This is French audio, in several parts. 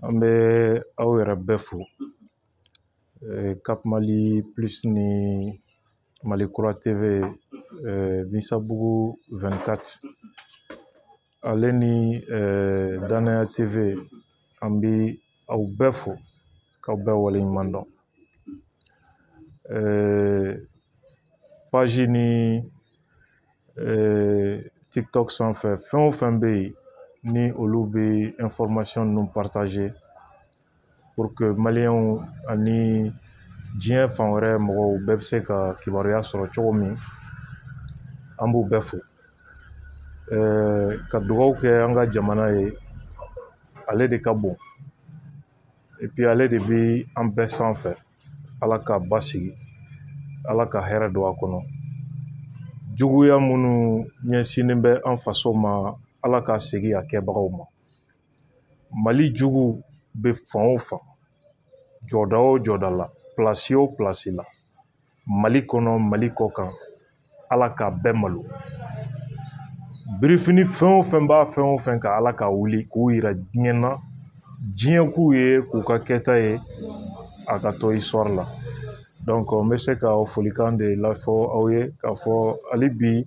An bɛ aw yɛrɛ bɛɛ fo Cap Mali plus ni Mali Kura TV Misabugu 24 ale ni Danaya TV an bɛ aw bɛɛ fo k'aw bɛɛ waleɲuman dɔn. Page ni TikTok sanfɛ fɛn o fɛn bɛ yen ni olu bɛ information ninnu partager pour que Maliens ani diɲɛ fan wɛrɛ mɔgɔw bɛɛ bɛ se ka kibaruya sɔrɔ cogo min an b'u bɛɛ fo. Ka dugawu kɛ an ka jamana ye, ale de ka bon et puis ale de bɛ an bɛɛ sanfɛ. Ala ka basigi, Ala ka hɛrɛ don a kɔnɔ. Juguya minnu ɲɛsinnen bɛ an faso ma, Ala ka segin a kɛbagaw ma. Mali jugu bɛ fan o fan, jɔda o jɔda la, place o place la, Mali kɔnɔ Mali kɔ kan, Ala ka bɛɛ malo. Birifini fɛn o fɛn b'a fɛn o fɛn ka Ala ka wuli k'u yira diɲɛ na, diɲɛ k'u ye k'u ka kɛta ye a ka to histoire la. Donc n bɛ se ka folikan de lafɔ aw ye k'a fɔ hali bi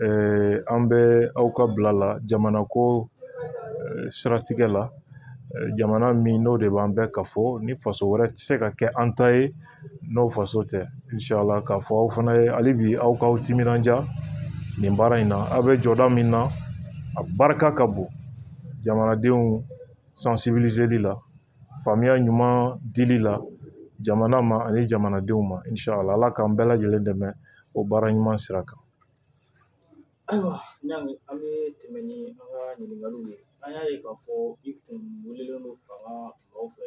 an bɛ aw ka bila la jamana ko siratigɛ la, jamana min n'o de b'an bɛɛ kafɔ, ni faso wɛrɛ tɛ se ka kɛ an ta ye n'o faso tɛ. Inshallah k'a fɔ aw fana ye hali bi aw k'aw timinanja nin baara in na. Aw bɛ jɔda min na a barika ka bon jamanadenw sensibiliseli la, faamuya ɲuman dili la jamana ma ani jamanadenw ma. Inshallah Ala k'an bɛɛ lajɛlen dɛmɛ o baara ɲuman sira kan. Ayiwa, Ɲangi, an bɛ tɛmɛ ni an ka ɲininkaliw ye. An y'a ye k'a fɔ i kun wililen don fanga nɔfɛ,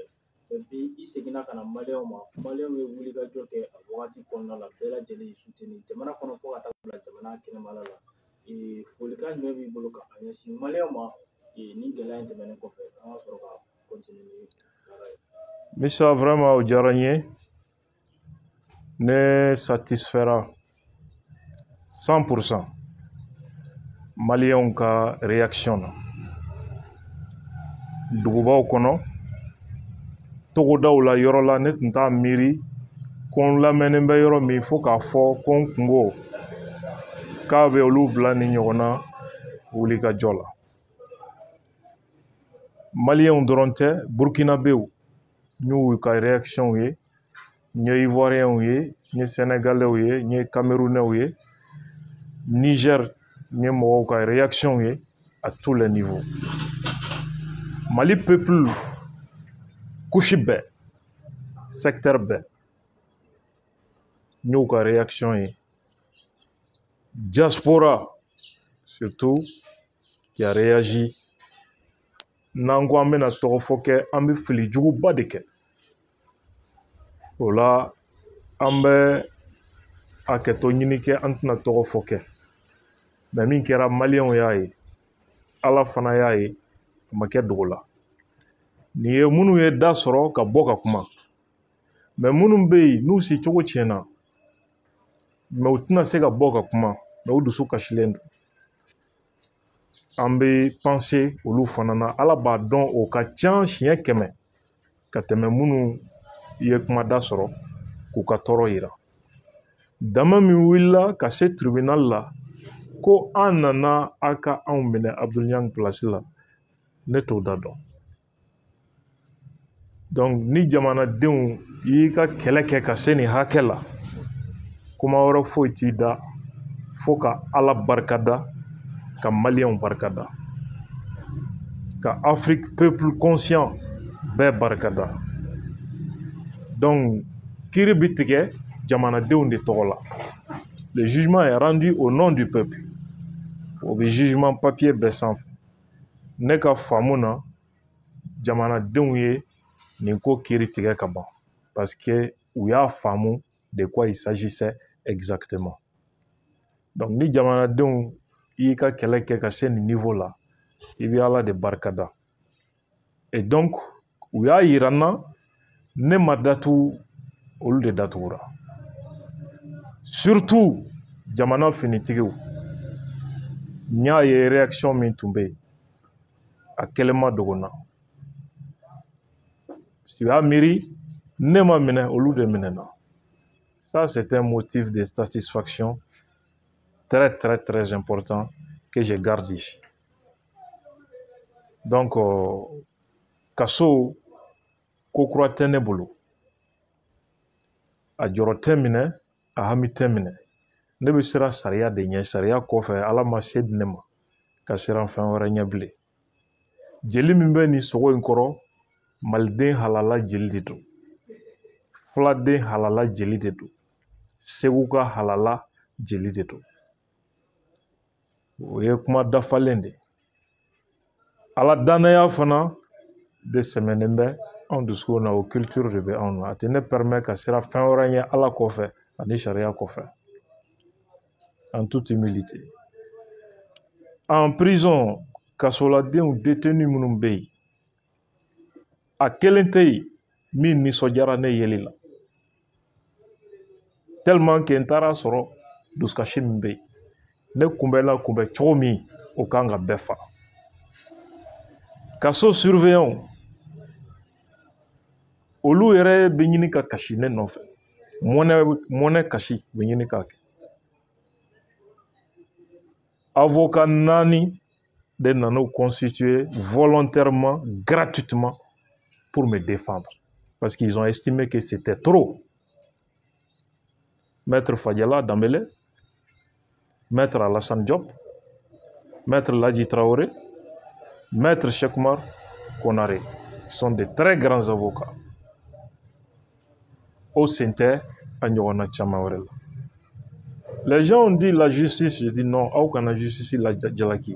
et puis i seginna ka na Maliens ma. Maliens ye wulikajɔ kɛ a wagati kɔnɔna la, bɛɛ lajɛlen y'i soutenir jamana kɔnɔ fo ka taa bila jamana kɛnɛmana la. Folikan jumɛn b'i bolo ka ɲɛsin Maliens ma ni gɛlɛya in tɛmɛnen kɔfɛ, an ka sɔrɔ ka continuer ni baara ye. Misa vraiment o diyara n ye, ne satisfera 100% Maliens ka réaction na. Dugubaw kɔnɔ, togodaw la, yɔrɔ la, ne tun t'a miiri ko n lamɛnnen bɛ yɔrɔ min fo k'a fɔ ko n kungo k'a bɛ olu bila ni ɲɔgɔn na wulikajɔ la. Maliens dɔrɔn tɛ, Burkinabéw n y'u ka réaction ye, n ye Ivoiriens ye, n ye Sénégalais ye, n ye Camerounais ye, Niger n ye mɔgɔw ka réaction ye à tous les niveaux. Mali peuple couche bɛɛ, secteur bɛɛ n y'u ka réaction ye. Diaspora surtout qui a réagi. N'an ko an bɛna tɔgɔfɔ kɛ, an bɛ fili juguba de kɛ. O la an bɛ hakɛto ɲini kɛ, an tɛna tɔgɔfɔ kɛ. Mais min kɛra Maliens y'a ye, Ala fana y'a ye, a ma kɛ dogo la. Nin ye minnu ye da sɔrɔ ka bɔ ka kuma. Mais minnu bɛ yen n'u si cogo tiɲɛna, mais u tɛna se ka bɔ ka kuma, mais u dusu kasilen don. An bɛ penser olu fana na, Ala b'a dɔn o ka ca siɲɛ 100 ka tɛmɛ minnu ye kuma da sɔrɔ k'u ka tɔɔrɔ yira. Dama min wulila ka se tribunal la ko an nana a ka anw minɛ Abdul Ɲangi place la, ne t'o da dɔn. Donc ni jamanadenw y'i ka kɛlɛ kɛ ka se nin hakɛ la, kuma wɛrɛ foyi t'i da fo ka Ala barikada, ka Maliens barikada, ka Afrique peuple conscient bɛɛ barikada. Donc kiiri bi tigɛ jamanadenw de tɔgɔ la. Le jugement est rendu au nom du peuple. O bɛ jugement papier bɛɛ sanfɛ. Ne ka faamu na, jamanadenw ye nin ko kiiri tigɛ ka ban parce que u y'a faamu de quoi il s'agissait exactement. Donc ni jamanadenw y'i ka kɛlɛ kɛ ka se nin niveau la, i bɛ Ala de barikada. Et donc u y'a yira n na, ne ma datugu, olu de datugura. Surtout jamana finitigiw, n y'a ye réaction min tun bɛ yen, a kɛlen ma dogo n na. Tu as miri, ne ma mine, au lieu de minena. Ça, c'est un motif de satisfaction très, très, très important que je garde ici. Donc, kaso, kokura tene bolo. A jɔrɔ tɛ minɛ, a hami tɛ minɛ. Ne bɛ siran sariya de ɲɛ, sariya kɔfɛ Ala ma se di ne ma ka siran fɛn wɛrɛ ɲɛ bilen. Jeli min bɛ nin sogo in kɔrɔ, maliden halala jeli de don. Fuladen halala jeli de don. Segu ka halala jeli de don. O ye kuma dafalen de. Ala danaya fana de sɛmɛnen bɛ anw dusukun na, o culture de bɛ anw na. A tɛ ne permet ka siran fɛn wɛrɛ ɲɛ Ala kɔfɛ ani sariya kɔfɛ. En toute humilité. En prison, kasoladenw détenu minnu bɛ yen, a kelen tɛ yen min nisɔndiyara ne yeli la. Tellement que n taara sɔrɔ dusukasi min bɛ yen, ne kunbɛla kunbɛ cogo min, o kan ka bɛɛ fa. Kaso surveillant, olu yɛrɛ bɛ ɲini ka kasi ne nɔfɛ. Mɔnɛ kasi bɛ ɲini ka kɛ. Avocat 4 de nana constitué volontairement, gratuitement pour me défendre. Parce qu'ils ont estimé que c'était trop. Maître Fadjala Dambélé, Maître Alassane Diop, Maître Ladji Traoré, Maître Cheikh-Oumar Konaré sont de très grands avocats. Au Sente, à Nyogana Tchamawarela. Les gens ont dit la justice, je dis non, aucune justice la Djalaki.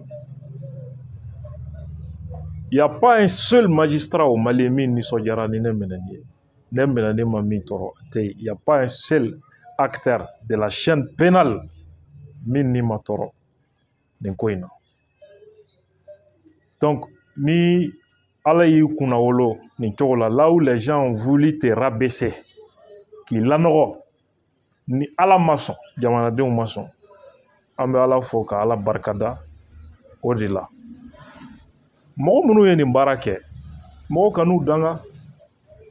Il n'y a pas un seul magistrat au Mali ni Sodjara ni Nemenani. Nemenani Mami Toro. Il n'y a pas un seul acteur de la chaîne pénale ni Matoro. Donc, ni Alayi Kunawolo, ni Tchola, là où les gens ont voulu te rabaisser, qui l'anoro, ni ala maçon, jamanadenw maçon, an bɛ Ala fo ka Ala barikada o de la. Mɔgɔ minnu ye nin baara kɛ, mɔgɔ kan'u danga,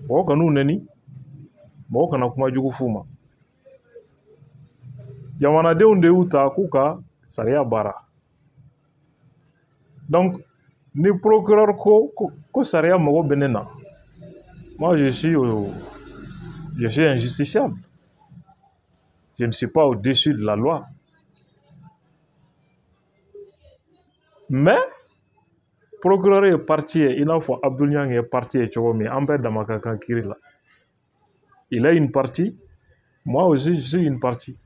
mɔgɔ kan'u neni, mɔgɔ kana kuma jugu f'u ma. Jamanadenw de y'u ta k'u ka sariya baara. Donc, ni procureur ko sariya mago bɛ ne na, moi je suis injusticiable. Je ne suis pas au-dessus de la loi. Mais, procureur est parti, il n'a pas Abdoul Niang est parti, et il a une partie, moi aussi je suis une partie.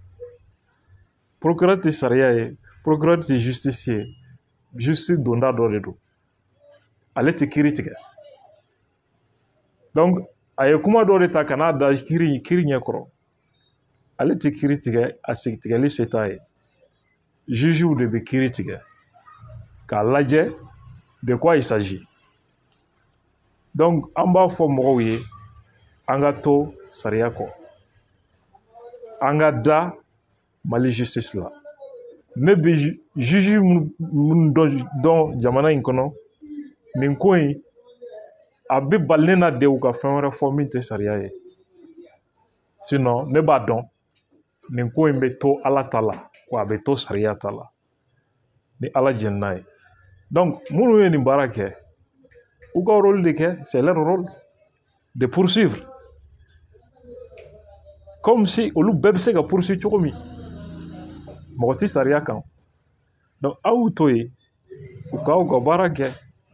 Procureur de Saria, procureur de justicier, justice donda doredo. Allez te critique. Donc, ayekuma doreta Canada kiri nyekro. Ale te critique a sigtigali setaye. Juge ou de critique. K'a lajɛ de quoi il s'agit. Donc, an b'a fɔ mɔgɔw ye, an ka to sariya kɔ. An ka da Mali justice la. Ne bɛ juge minnu dɔn jamana in kɔnɔ, nin ko in, a bɛ bali ne na de u ka fɛn wɛrɛ fɔ min tɛ sariya ye. Sinon, ne b'a dɔn, nin ko in bɛ to Ala ta la, wa a bɛ to sariya ta la. Ni Ala jɛn n'a ye. Donc, minnu ye nin baara kɛ, u ka rôle de kɛ, c'est leur rôle de poursuivre. Comme si olu bɛɛ bɛ se ka poursuivre cogo min. Mɔgɔ tɛ sariya kan. Donc, aw to yen, u k'aw ka baara kɛ.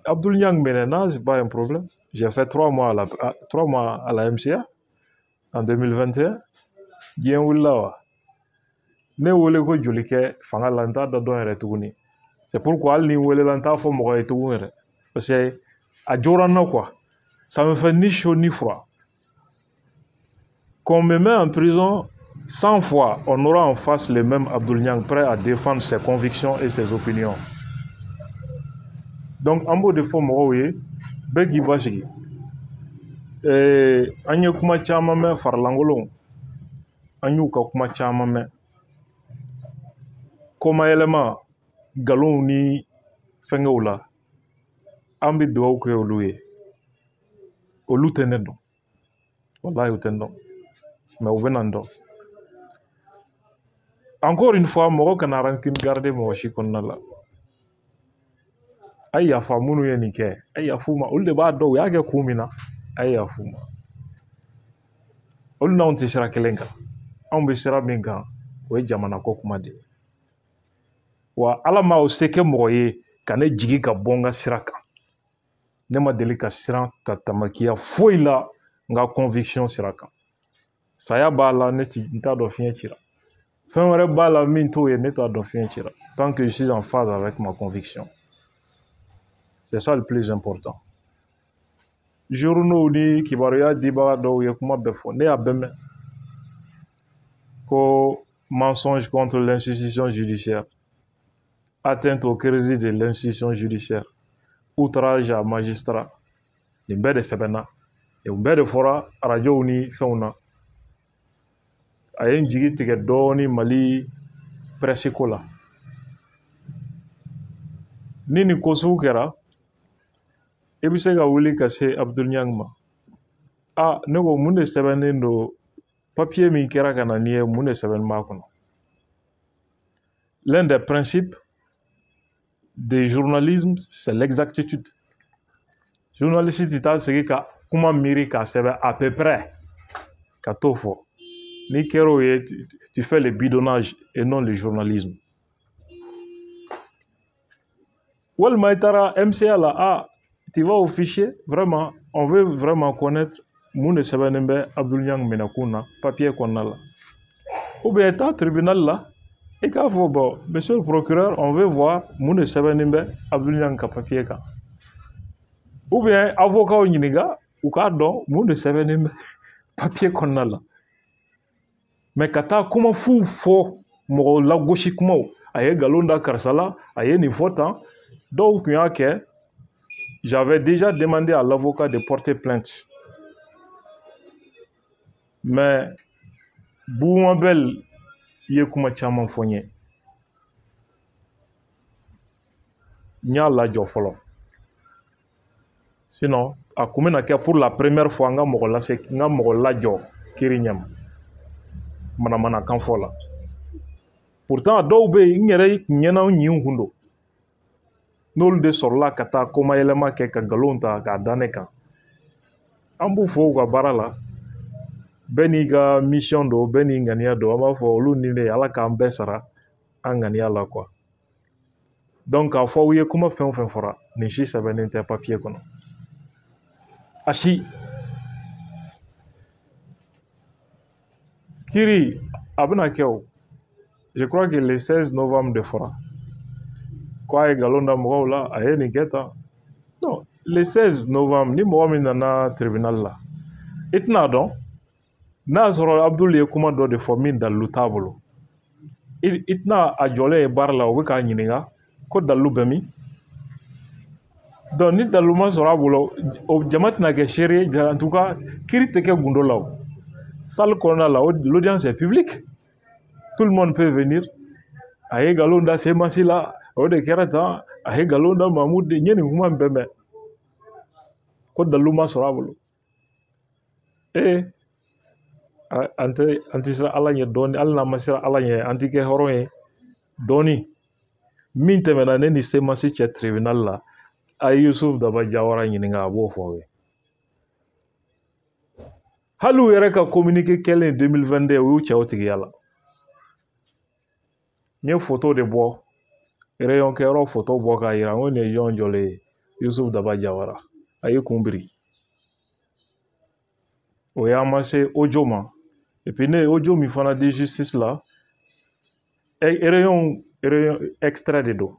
Abdoul Niang maintenant, c'est pas un problème. J'ai fait 3 mois à la MCA en 2021. Diɲɛ wulila wa? Ne wele ko joli kɛ fanga la n t'a dɔn dɔn yɛrɛ tuguni. C'est pourquoi hali ni welela n t'a fɔ mɔgɔ ye tugun yɛrɛ. Parce que a jora n na quoi. Ça me fait ni chaud ni froid. Qu'on me met en prison 100 fois, on aura en face le même Abdoul Niang prêt à défendre ses convictions et ses opinions. Donc, en bas de fond, mɔgɔw ye, bɛɛ k'i basigi. An ye kuma caman mɛn farlankolonw. An y'u ka kuma caman mɛn. Komayɛlɛma, nkalonw ni fɛngɛw la, an bɛ dugawu kɛ olu ye. olu tɛ ne dɔn wallahi u tɛ n dɔn mais u bɛ na n dɔn encore une fois mɔgɔ kana rancune garder mɔgɔ si kɔnɔna la a ye yafa minnu ye nin kɛ a ye yafa u ma olu de b'a dɔn u y'a kɛ kun min na a ye yafa u ma olu n'anw tɛ sira kelen kan anw bɛ sira min kan o ye jamana ko kuma de ye wa ala ma o se kɛ mɔgɔ ye ka ne jigi ka bɔ n ka sira kan ne ma deli ka siran ta tamakiya foyi la n ka conviction sira kan saya b'a la ne t'a dɔn fiɲɛ cira fɛn wɛrɛ b'a la min t'o ye ne t'a dɔn fiɲɛ cira tant que je suis en phase avec ma conviction c'est ça le plus important journaux ni kibaruya dibaga dɔw ye kuma bɛɛ fɔ ne y'a bɛɛ mɛn ko mensonge contre l'institution judiciaire atteinte au crédit de l'institution judiciaire outrage à magistrat nin bɛɛ de sɛbɛnna nin bɛɛ de fɔra arajow ni fɛnw na a ye n jigi tigɛ dɔɔni mali presse ko la ni nin ko sugu kɛra i bɛ se ka wuli ka se Abdul Niang ma ne ko mun de sɛbɛnnen don papier min kɛra ka na nin ye mun de sɛbɛnnen b'a kɔnɔ l'un des principes du journalisme c'est l'exactitude journaliste tɛ taa sigi ka kuma miiri k'a sɛbɛn à peu près ka t'o fɔ ni kɛra o ye tu fais le bidonnage et non le journalisme walima i taara MCA la tu vas au fichier vraiment on veut vraiment connaître mun de sɛbɛnnen bɛ Abdul Niang minɛkun na papier kɔnɔna la ou bien i taa tribunal la i k'a fɔ bon monsieur le procureur on veut voir mun de sɛbɛnnen bɛ Abdul Niang ka papier kan ou bien avocat ɲininka u k'a dɔn mun de sɛbɛnnen bɛ papier kɔnɔna la mais ka taa kuma fu fɔ mɔgɔ lagosi kumaw a ye nkalon da karisa la a ye nin fɔ tan dɔw tun y'a kɛ j'avais déjà demandé à l'avocat de porter plainte mais Boumabel ye kuma caman fɔ n ye n y'a lajɔ fɔlɔ sinon a kun bɛna kɛ pour la première fois n ka mɔgɔ lajɔ kiri ɲɛma manamanakan fɔ la pourtant dɔw bɛ yen n yɛrɛ ɲɛna ɲin kun don n'olu de sɔrɔla ka taa komayɛlɛma kɛ ka nkalon ta k'a da ne kan an b'u fɔ u ka baara la bɛɛ n'i ka mission don bɛɛ n'i ŋaniya don an b'a fɔ olu ni ne ala k'an bɛɛ sara an ŋaniya la quoi donc k'a fɔ aw ye kuma fɛn o fɛn fɔra nin si sɛbɛnnen tɛ papier kɔnɔ a si kiri a bɛna kɛ o je crois que le 16 novembre de fɔra ko a ye nkalon da mɔgɔw la a ye nin kɛ tan non le 16 novembre ni mɔgɔ min nana tribunal la i tɛna dɔn n'a y'a sɔrɔ Abdul ye kuma dɔ de fɔ min dalilu t'a bolo i tɛna a jɔlen ye baara la o bɛ k'a ɲininka ko dalilu bɛ min donc ni dalilu ma sɔrɔ a bolo o jama tɛna kɛ seere ye en tout cas kiri tɛ kɛ gundo la o salle kɔnɔna la l'audience est publique tout le monde peut venir a ye nkalon da Semasi la o de kɛra tan a ye nkalon da Mahmud de n ye nin kuma bɛɛ mɛn ko dalilu ma sɔrɔ a bolo an tɛ siran ala ɲɛ dɔɔni hali n'an ma siran ala ɲɛ an tɛ kɛ hɔrɔn ye dɔɔni min tɛmɛna ne ni Semasi cɛ tribunal la a ye Yusuf Daba Jawara ɲininka a b'o fɔ aw ye hali u yɛrɛ ka communiqué kɛlen 2022 u y'u cɛw tigiya la n ye photo de bɔ réunion kɛyɔrɔ photo bɔ k'a yira n ko nin ye jɔn jɔlen ye Yusuf Daba Jawara a ye kun biri o y'an ma se audio ma et puis ne ye audio min fana di justice la réunion extrait de don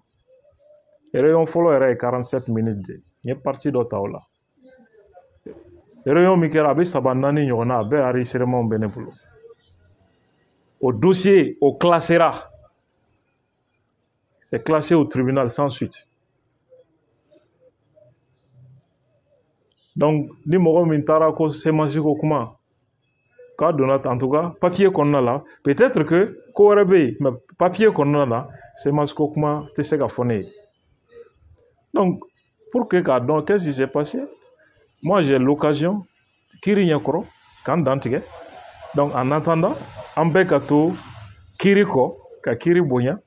réunion fɔlɔ yɛrɛ ye 47 minutes de n ye partie dɔ ta o la réunion min kɛra a bɛ 3-4 ɲɔgɔn na a bɛɛ enregistrement bɛ ne bolo o dossier o classera c'est classé au tribunal sans suite donc ni mɔgɔ min taara ko Semasi ko kuma k'a donna en tout cas papier kɔnɔna la peut-être que ko wɛrɛ bɛ yen mais papier kɔnɔna la Semasi ko kuma tɛ se ka fɔ ne ye donc pour que k'a dɔn qu'est-ce qui s'est passé moi j'ai l'occasion kiri ɲɛkɔrɔ k'an dantigɛ donc en attendant an bɛɛ ka to kiri kɔ ka kiri bonya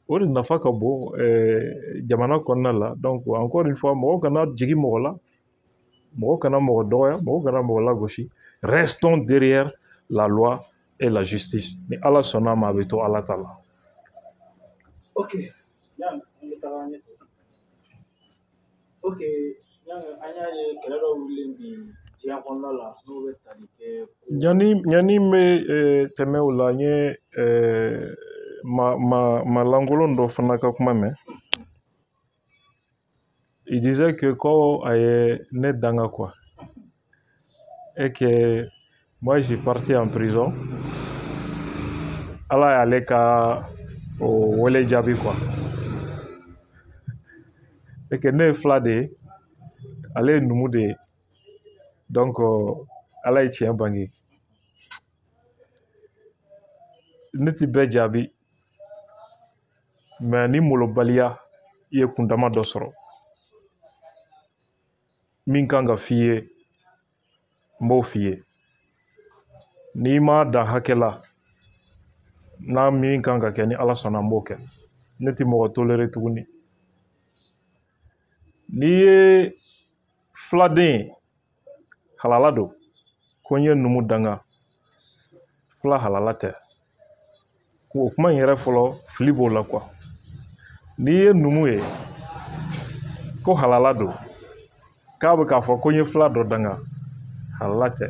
o de nafa ka bon jamana kɔnɔna la donc encore une fois mɔgɔ kana jigi mɔgɔ la mɔgɔ kana mɔgɔ dɔgɔya mɔgɔ kana mɔgɔ lagosi restons derrière la loi et la justice ni ala sɔnna ma a bɛ to ala ta la. Ok, yan an bɛ taga ɲɛfɛ. Ok, yan an y'a ye kɛlɛ dɔ wulilen bi diɲɛ kɔnɔna la n'o bɛ tali kɛ. ɲani n bɛ tɛmɛ o la n ye malankolon dɔ fana ka kuma mɛn. Il disait que quand il est dans quoi et que moi je suis parti en prison, Allah est allé au Wele Djabi quoi. Et que ne flade, allez nous mouder. Donc Allah est tient bangi. Ne ti be Djabi, mais ni molo balia ye kundama dosoro. Min kanga fiye mbo fiye ni ma da hakela na min kanga ke ni ala sɔnna mbo ke ne ti mɔgɔ toléré tuguni ni ye fladen halala do ko n ye numu danga fila halala tɛ o kuma in yɛrɛ fɔlɔ fili b'o la quoi ni ye numu ye ko halala do k'a bɛ k'a fɔ ko n ye fila dɔ danga halala tɛ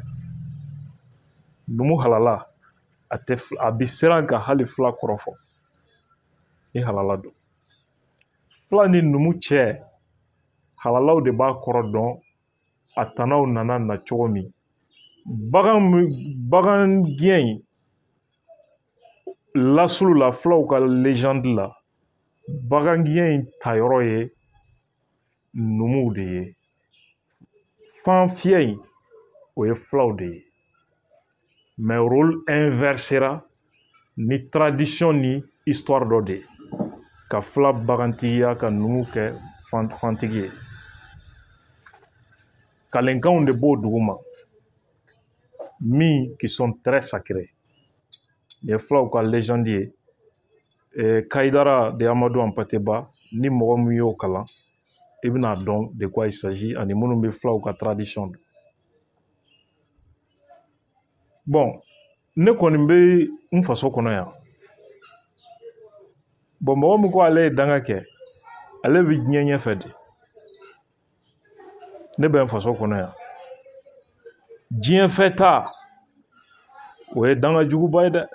numu halala a bɛ siran ka hali fila kɔrɔfɔ ni halala do fila ni numu cɛ halalaw de b'a kɔrɔ dɔn a tanaw nana na cogo min bagan gɛn in lasulu la filaw ka légende la bagan gɛn in tayɔrɔ ye numuw de ye fan fiyɛ in o ye filaw de ye mais rôle inversera ni tradition ni histoire dɔ de ye ka fila bagantigiya ka numu kɛ fantigi ye kalenkanw de b'o dugu ma min qui sont très sacrés ye filaw ka légende ye Kayidara de Amadou Hampâté-Bâ ni mɔgɔ min y'o kalan i bɛna dɔn de quoi il s'agit ani minnu bɛ filaw ka tradition dɔn. Bon ne kɔni bɛ n faso kɔnɔ yan bon mɔgɔ min ko ale ye danga kɛ ale bɛ diɲɛ ɲɛfɛ de ne bɛ n faso kɔnɔ yan diɲɛ fɛ ta o ye danga juguba ye dɛ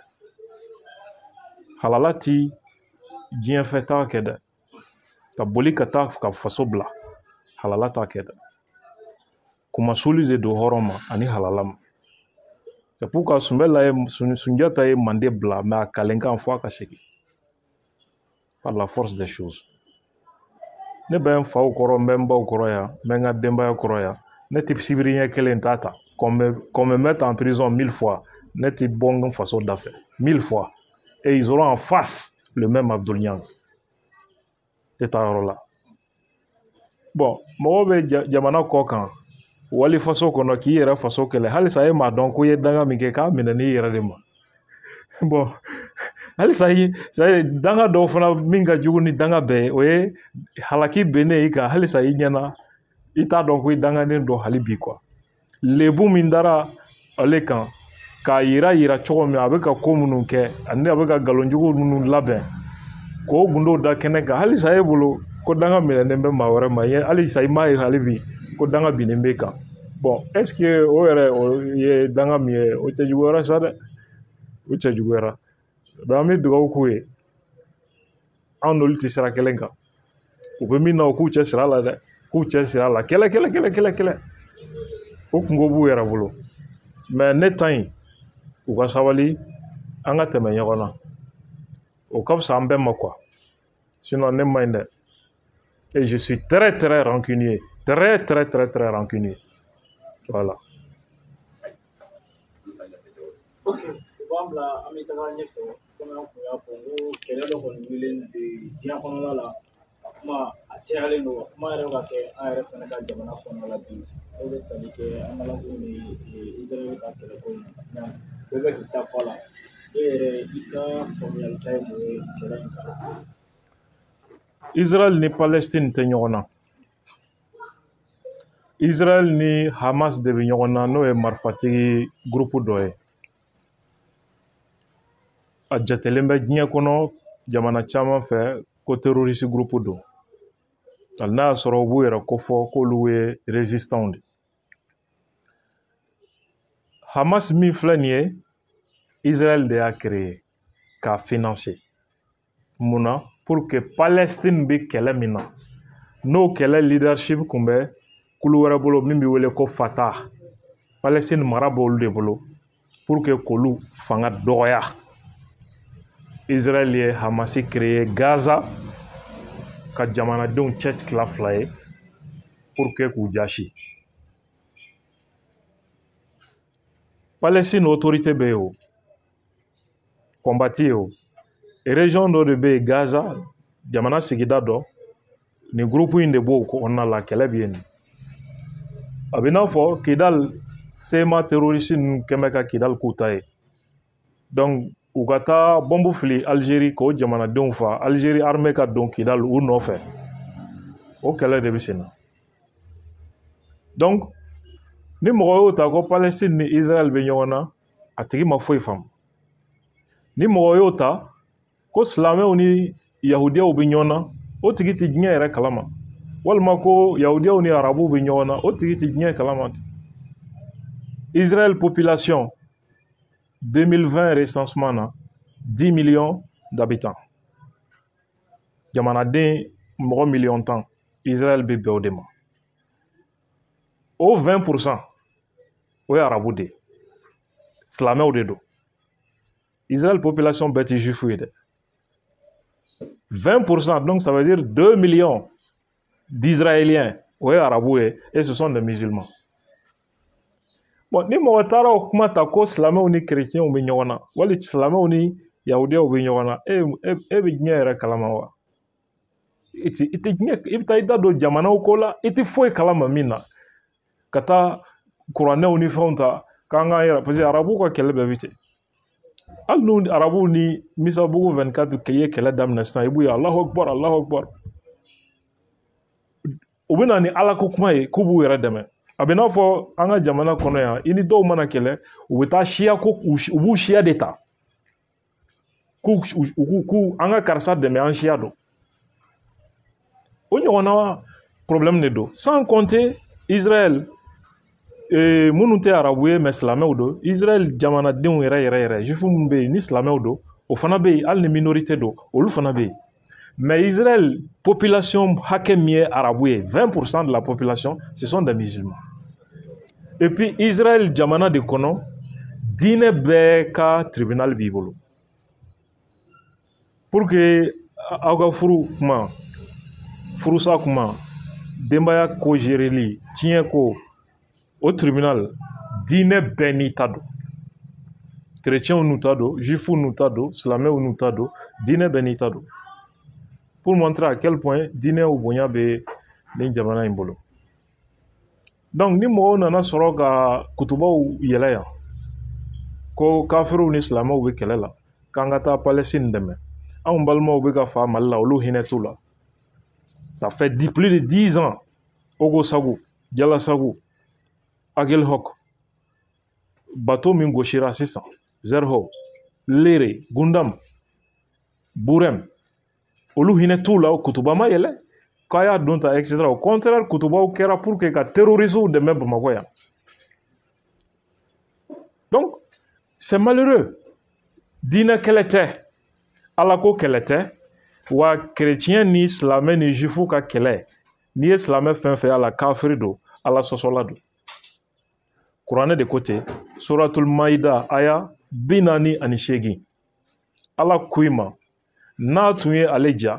halala ti diɲɛ fɛ ta kɛ dɛ ka boli ka taa ka faso bila halala ta kɛ dɛ kumasuli de don hɔrɔn ma ani halala ma c'est pourquoi Sunjata ye Mande bila mais a kalenkan fɔ a ka segin par la force des choses ne bɛ n faw kɔrɔ n bɛ n baw kɔrɔ yan n bɛ n ka denbaya kɔrɔ yan ne tɛ sibiri ɲɛ kelen t'a ta qu'on me mette en prison 1000 fois ne tɛ bɔ n faso da fɛ 1000 fois et ils auront en face le même Abdoul Niang tɛ taa yɔrɔ la bon mɔgɔw bɛ jamana kɔ kan wali faso kɔnɔ k'i yɛrɛ faso kɛlɛ halisa e m'a dɔn ko i ye danga min kɛ k'a minɛ n'i yɛrɛ de ma bon halisa danga dɔw fana min ka jugu ni danga bɛɛ ye o ye halaki bennen i kan halisa i ɲɛna i t'a dɔn ko i danganen don hali bi quoi lebu min dara ale kan k'a yira cogo min a bɛ ka ko minnu kɛ ani a bɛ ka nkalonjugu minnu labɛn k'o gundo da kɛnɛ kan halisa e bolo ko danga minɛnen bɛ maa wɛrɛ ma halisa i m'a ye hali bi ko danga binnen b'e kan bon est ce que o yɛrɛ o ye danga min ye o cɛ juguyara sa dɛ o cɛ juguyara donc an bɛ dugawu k'u ye an n'olu tɛ sira kelen kan u bɛ min na o k'u cɛ sira la dɛ k'u cɛ sira la kɛlɛ o kungo b'u yɛrɛ bolo mais ne ta in u ka sabali an ka tɛmɛ ɲɔgɔn na o ka fisa an bɛɛ ma quoi sinon ne ma ɲi dɛ et je suis très rancunier très rancunier voilà. Ok, u b'an bila an bɛ taga ɲɛfɛ komi an kun y'a fɔ n ko kɛlɛ dɔ kɔni wulilen bɛ diɲɛ kɔnɔna la a kuma a cayalen don a kuma yɛrɛ bɛ ka kɛ an yɛrɛ fana ka jamana kɔnɔna la bi aw bɛ tali kɛ an balakaw ni Israël ka kɛlɛko in na bɛɛ bɛ k'i ta fɔ a la e yɛrɛ i ka faamuyali ta ye mun ye kɛlɛ in kan. Israël ni Palestine tɛ ɲɔgɔn na. Israël ni Hamas de bɛ ɲɔgɔn na n'o ye marifatigi groupe dɔ ye. A jatelen bɛ diɲɛ kɔnɔ jamana caman fɛ ko terroriste groupe don. Hali n'a y'a sɔrɔ u b'u yɛrɛ kofɔ k'olu ye résistants de. Hamas min filɛ nin ye Israël de y'a créé k'a financer. Mun na pour que Palestine bɛ kɛlɛ min na n'o kɛlɛ leadership kun bɛ kulu wɛrɛ bolo min bɛ wele ko Fatah. Palestine mara b'olu de bolo pour que k'olu fanga dɔgɔya. Israël ye Hamas créé Gaza ka jamanadenw cɛ tila fila ye pour que k'u jasi. Palestine autorité bɛ yen o, combattant o, région dɔ de bɛ yen Gaza jamana sigida dɔ ni groupe in de b'o kɔnɔna la kɛlɛ bɛ yen. A bɛ n'a fɔ Kidal sema terroriste ninnu kɛmɛ ka Kidal k'u ta ye. Donc u ka taa bombe fili Algérie k'o jamanadenw fa Algérie armée ka don Kidal u nɔfɛ. O kɛlɛ de bɛ sen na. Donc ni mɔgɔ y'o ta ko Palestine ni Israël bɛ ɲɔgɔn na a tigi ma foyi faamu. Ni mɔgɔ y'o ta ko silamɛw ni yahudiyaw bɛ ɲɔgɔn na o tigi tɛ diɲɛ yɛrɛ kalama. Walima ko yahudiyaw ni arabuw bɛ ɲɔgɔn na o tigi tɛ diɲɛ kalama. Israël population 2020 recensement na 10 millions d'habitants. Jamanaden mɔgɔ million tan Israël bɛ bɛn o de ma. O 20% o ye arabu de ye. Silamɛw de don. Israël population bɛɛ tɛ juifu ye dɛ. 20%, donc ça veut dire 2 millions d'Israéliens o ye arabu ye et ce sont des musulmans. Bon, ni mɔgɔ taara o kuma ta ko silamɛw ni chrétiens bɛ ɲɔgɔn na wali silamɛw ni yahudiyaw bɛ ɲɔgɔn na e bɛ diɲɛ yɛrɛ kalama wa? I tɛ diɲɛ i bɛ taa i da don jamanaw ko la i tɛ foyi kalama min na ka taa kuranɛw ni fɛnw ta k'an k'an yɛrɛ parce que arabuw ka kɛlɛ bɛɛ bɛ ten. Hali n'u arabuw ni misabugu 24 ye kɛlɛ daminɛ sisan i b'u ye Allahu Akbar Allahu Akbar. U bɛ na ni ala ko kuma ye k'u b'u yɛrɛ dɛmɛ. A bɛ n'a fɔ an ka jamana kɔnɔ yan i ni dɔw mana kɛlɛ u bɛ taa siya ko u b'u siya de ta k'u an ka karisa dɛmɛ an siya don. O ɲɔgɔnna problème de don. Sans compter Israël minnu tɛ arabu ye mais silamɛw don. Israël jamanadenw yɛrɛ jufu minnu bɛ yen ni silamɛw don o fana bɛ yen hali ni minorité don olu fana bɛ yen. Mais Israël population hakɛ min ye arabu ye 20% de la population ce sont des musulmans. Et puis Israël jamana de kɔnɔ diinɛ bɛɛ ka tribunal b'i bolo. Pour que aw ka furu kuma furusa kuma denbaya ko géreli tiɲɛ ko o tribunal diinɛ bɛɛ n'i ta don. Chrétiens n'u ta don, juifs n'u ta don, silamɛw n'u ta don, diinɛ bɛɛ n'i ta don. Pour montrer à quel point diinɛw bonya bɛ nin jamana in bolo. Donc ni mɔgɔw nana sɔrɔ ka kutubaw yɛlɛ yan ko kafiriw ni silamɛw bɛ kɛlɛ la k'an ka taa Palestine dɛmɛ anw balimaw bɛ ka fa Mali la olu hinɛ t'u la. Ça fait plus de 10 ans Ogo Sagu, Jala Sagu, Agel Hok, bateau min gosira sisan Zerho, Lere, Gundam, Burem olu hinɛ t'u la kutuba ma yɛlɛ k'a y'a don ta etc. Au contraire kutubaw kɛra pour que ka terroristes dɛmɛ Bamakɔ yan. Donc c'est malheureux. Diinɛ kɛlɛ tɛ ala ko kɛlɛ tɛ wa chrétien ni silamɛ ni juifu ka kɛlɛ n'i ye silamɛ fɛn fɛn ala kafiri don ala sɔsɔla don. Kuranɛ de ko ten suratul maïda aya 48 ala ko i ma n'a tun ye ale ja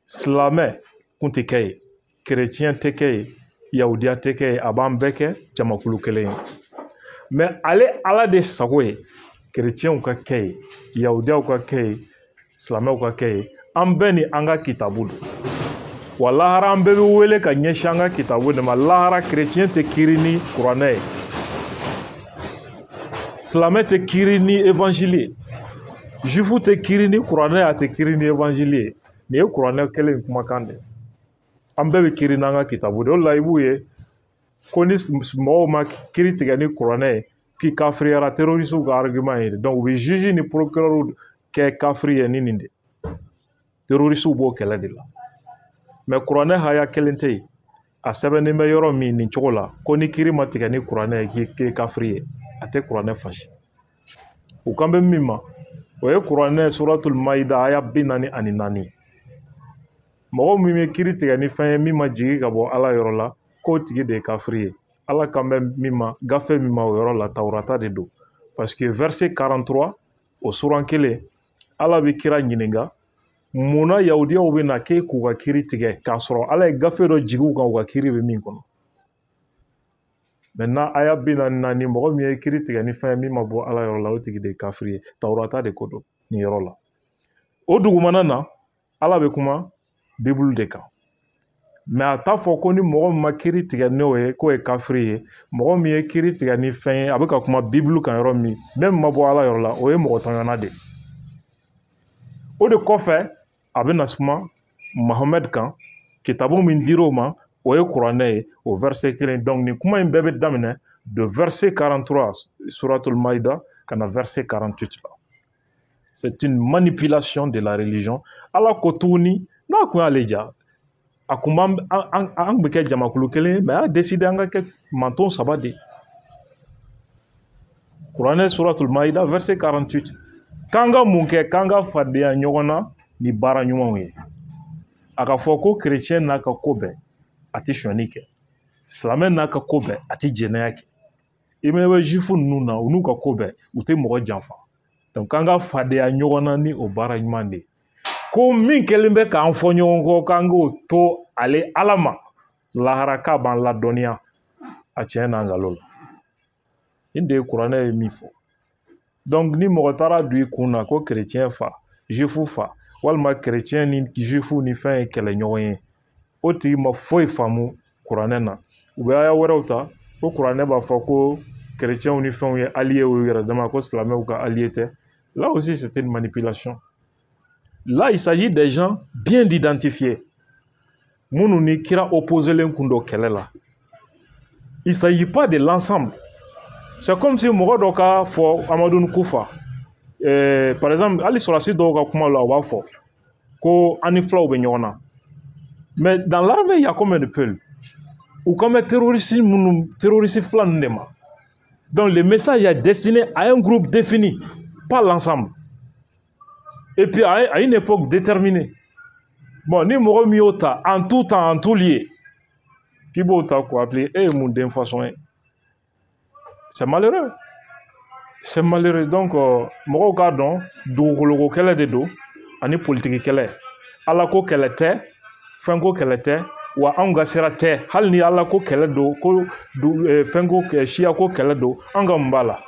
silamɛ kun tɛ kɛ ye chrétien tɛ kɛ ye yahudiya tɛ kɛ ye a b'an bɛɛ kɛ jamakulu kelen ye. Mais ale ala de sago ye chrétienw ka kɛ ye yahudiyaw ka kɛ ye silamɛw ka kɛ ye an bɛɛ ni an ka kitabu don. wa lahara an bɛɛ bɛ wele ka ɲɛsin an ka kitabu de ma. Lahara chrétien tɛ kiiri ni kuranɛ ye, silamɛ tɛ kiiri ni évangile ye, jufu tɛ kiiri ni kuranɛ ye, a tɛ kiiri ni évangile ye. Nin ye kuranɛ kelen kumakan de. An bɛɛ bɛ kiiri n'an ka kitabu de. O la i b'u ye ko ni mɔgɔw ma kiiri tigɛ ni kuranɛ ye k'i kafiriyara, terroriste ka argument ye. Donc u bɛ juge ni procureur kɛ kafiri ye ni nin de. Terroriste b'o kɛlɛ de la. Mais kuranɛ haya kelen tɛ yen. A sɛbɛnnen bɛ yɔrɔ min nin cogo la ko ni kiiri ma tigɛ ni kuranɛ ye k'i kafiri ye. A tɛ kuranɛ fasi. U kan bɛ min ma o ye kuranɛ suratul maïda aya 44. Mɔgɔ min bɛ kiiri tigɛ ni fɛn ye min ma jigin ka bɔ Ala yɔrɔ la k'o tigi de ye kafiri ye. Ala kan bɛ min ma gafe min ma o yɔrɔ la Tawurata de don. Parce que verset 43 o suran kelen Ala bɛ kira ɲininka munna yahudiyaw bɛ na k'e k'u ka kiiri tigɛ k'a sɔrɔ Ala ye gafe dɔ jigin u kan u ka kiiri bɛ min kɔnɔ. Maintenant aya 44 mɔgɔ min ye kiiri tigɛ ni fɛn ye min ma bɔ Ala yɔrɔ la o tigi de ye kafiri ye. Tawurata de ko don nin yɔrɔ la. O dugumana na Ala bɛ kuma Bible de kan. Mais a t'a fɔ ko ni mɔgɔ min ma kiiri tigɛ n'o ye k'o ye kafiri ye, mɔgɔ min ye kiiri tigɛ ni fɛn ye a bɛ ka kuma Bible kan yɔrɔ min même ma bɔ Ala yɔrɔ la o ye mɔgɔ tɔɲɔnna de. O de kɔfɛ a bɛ na kuma Mohamed kan kitabu min dir'o ma o ye kuranɛ ye o verset kelen. Donc nin kuma in bɛɛ bɛ daminɛ de verset 43 suratul maïda ka na verset 48 la. C'est une manipulation de la religion. Ala ko tuguni n'a kun y'ale diya a kun b'an bɛ kɛ jamakulu kelen mais a y'a décidé an ka kɛ manton 3 de. Kuranɛ suratul maïda verset 48 k'an ka mun kɛ k'an ka fadenya ɲɔgɔn na ni baara ɲumanw ye. A ka fɔ ko chrétien n'a ka ko bɛɛ a tɛ sonyani kɛ, silamɛ n'a ka ko bɛɛ a tɛ jɛnɛya kɛ. I bɛ jufu ninnu na u n'u ka ko bɛɛ u tɛ mɔgɔ janfa. Donc k'an ka fadenya ɲɔgɔn na ni o baara ɲuman de ye. Ko min kɛlen bɛ k'an fɔ ɲɔgɔn kɔ k'an k'o to ale Ala ma lahara k'a b'an ladɔnniya a tiɲɛ n'a nkalon la. Nin de ye kuranɛ ye min fɔ. Donc ni mɔgɔ taara don i kun na ko chrétien fa, jufu fa, walima chrétien ni jufu ni fɛn ye kɛlɛɲɔgɔn ye, o tigi ma foyi faamu kuranɛ na. U bɛ aya wɛrɛw ta ko kuranɛ b'a fɔ ko chrétiens ni fɛnw ye alliés u yɛrɛ dama ko silamɛw ka alliés tɛ. Là aussi c'était une manipulation. Là il s'agit des gens bien identifiés. Minnu ni kira opposé len kun do kɛlɛ la. Il s'agit pas de l'ensemble. C'est comme si mɔgɔ dɔ ka fɔ Amadu Kufa. Par exemple hali sɔrɔsi dɔw ka kuma la u b'a fɔ ko an ni filaw bɛ ɲɔgɔn na. Mais dans l'armée il y a combien de peuples? Ou comme terroristes fila ninnu de ma. Donc le message est destiné à un groupe défini, pas l'ensemble. Et puis à une époque déterminée. Bon, ni mɔgɔ min y'o ta en tout temps, en tout lieu, k'i b'o ta k'o appeler e ye mun den façon ye? C'est malheureux. C'est malheureux. Donc mɔgɔw k'a dɔn dugukoloko kɛlɛ de don ani politiki kɛlɛ. Ala ko kɛlɛ tɛ, fɛn ko kɛlɛ tɛ, wa anw ka sira tɛ. Hali ni Ala ko kɛlɛ don, ko fɛn ko siya ko kɛlɛ don, an ka mun b'a la?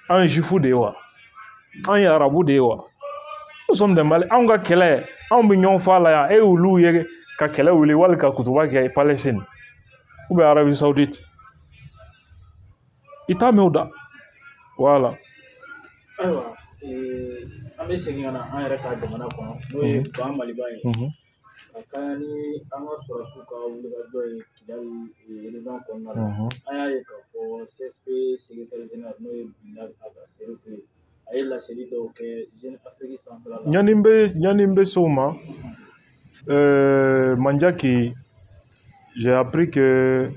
An ye jufu de ye wa? An ye arabu de ye wa? Nous sommes des Maliens. Anw ka kɛlɛ, anw bɛ ɲɔgɔn fɔ a la yan. E olu ye ka kɛlɛ wuli wali ka kutuba kɛ Palestine ou bien Arabie Saoudite. I t'a mɛn o da. Voilà. Ayiwa, an bɛ segin ka na an yɛrɛ ka jamana kɔnɔ n'o ye Ba Maliba ye. Ka kɛɲɛ ni an ka sɔrɔsiw ka wulikajɔ ye Kidali région kɔnɔna la. An y'a ye k'a fɔ CSP secrétaire général n'o ye Bilal Agaseyifu a ye laseli dɔw kɛ Jeune Afrique centrale la. Ɲani n bɛ se o ma, Manjaki, j'ai appris que